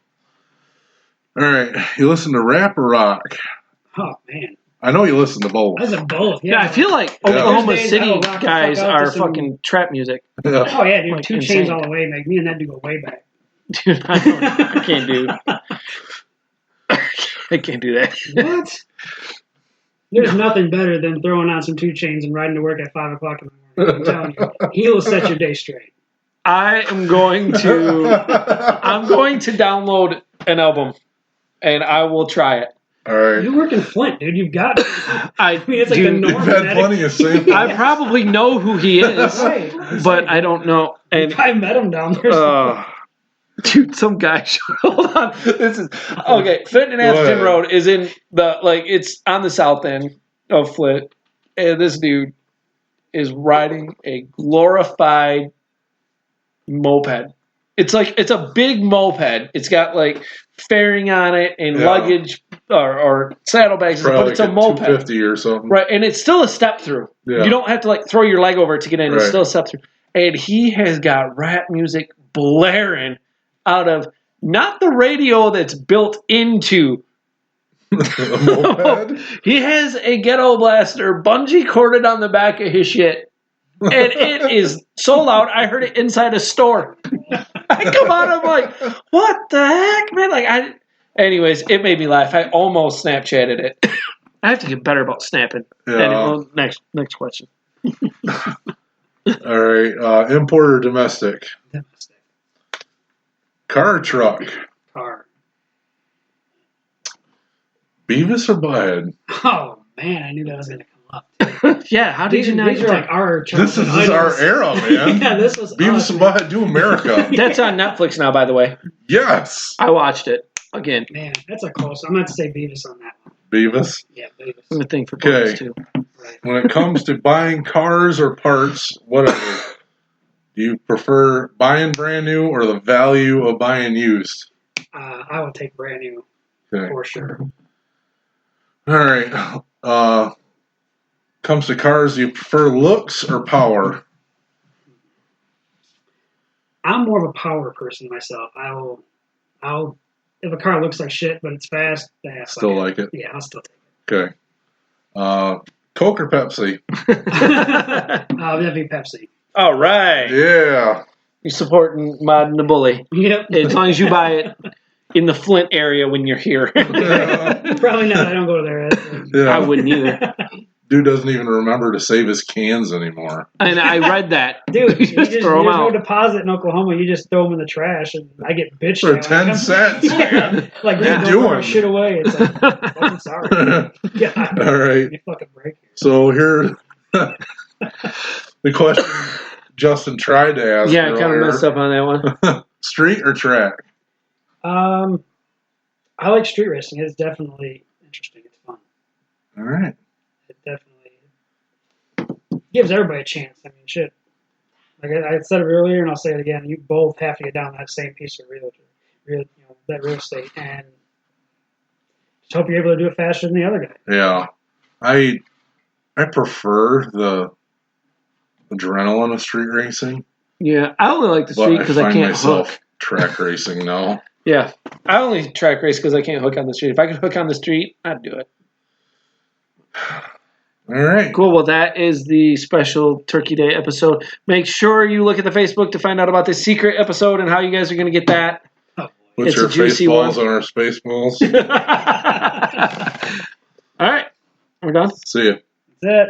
All right. You listen to rap or rock? Oh man. I know you listen to both. I listen to both. Yeah, Yeah. I feel like Yeah. Oklahoma There's days City I'll rock the guys fuck out to are some- fucking trap music. Yeah. Oh yeah, dude. Like 2 insane. Chainz all the way. Like me and that dude go way back. Dude, I can't do I can't do that. What? There's nothing better than throwing on some 2 Chainz and riding to work at 5 o'clock in the morning. I'm telling you, he will set your day straight. I'm going to download an album and I will try it. All right. You work in Flint, dude. You've got. I mean, it's like the dude, norm. You've had plenty of samples. I probably know who he is, Right. but I don't know. And I met him down there. dude, some guy. Hold on. This is okay. Fenton and Aston Road is in the it's on the south end of Flint, and this dude is riding a glorified moped. It's a big moped. It's got like fairing on it and luggage or saddlebags, but it's a moped. 250 or something. Right, and it's still a step through. Yeah. You don't have to throw your leg over it to get in. It's Right. still a step through. And he has got rap music blaring out of not the radio that's built into. A moped? He has a ghetto blaster bungee corded on the back of his shit. And it is so loud, I heard it inside a store. I come out, I'm like, what the heck, man? Anyways, it made me laugh. I almost Snapchatted it. I have to get better about snapping. Yeah. Anyway, next question. All right. Import or domestic? Domestic. Car or truck? Car. Beavis or Butthead? Oh man, I knew that was gonna come up. Yeah, how did you not These are like our. This is childhood our idols. era, man. Yeah, this was Beavis us, and man. Butthead do America. That's on Netflix now, by the way. Yes. I watched it again. Man, that's a close. I'm going to say Beavis on that one. Beavis. Yeah, Beavis. I'm a thing for Okay. bonus too. Right. When it comes to buying cars or parts, whatever, do you prefer buying brand new or the value of buying used? I would take brand new Okay. for sure. All right. Comes to cars, do you prefer looks or power? I'm more of a power person myself. I'll if a car looks like shit but it's fast, Still like it? Yeah, I'll still take Okay. Coke or Pepsi? it. That'd be Pepsi. All right. Yeah. You're supporting Mod and the Bully. Yep. As long as you buy it in the Flint area when you're here. Probably not. I don't go there. Yeah. I wouldn't either. Dude doesn't even remember to save his cans anymore. And I read that. Dude, You just throw them there's no out. deposit in Oklahoma. You just throw them in the trash, and I get bitched For at. 10 cents, man. Like, What are you dude, don't throw my doing? shit away. It's like, I'm sorry. God, All right. you fucking break here. So here, the question Justin tried to ask. Yeah, I kind of earlier. messed up on that one. Street or track? I like street racing. It's definitely interesting. It's fun. All right. It definitely gives everybody a chance. I mean, shit. Like I said it earlier, and I'll say it again. You both have to get down that same piece of that real estate, and just hope you're able to do it faster than the other guy. Yeah. I prefer the adrenaline of street racing, Yeah, I only like the but street I because I find can't myself hook. track racing now. Yeah, I only track race because I can't hook on the street. If I could hook on the street, I'd do it. All right. Cool. Well, that is the special Turkey Day episode. Make sure you look at the Facebook to find out about the secret episode and how you guys are going to get that. Put It's your a juicy baseballs one. on our space balls. All right. We're done. See ya. That's it.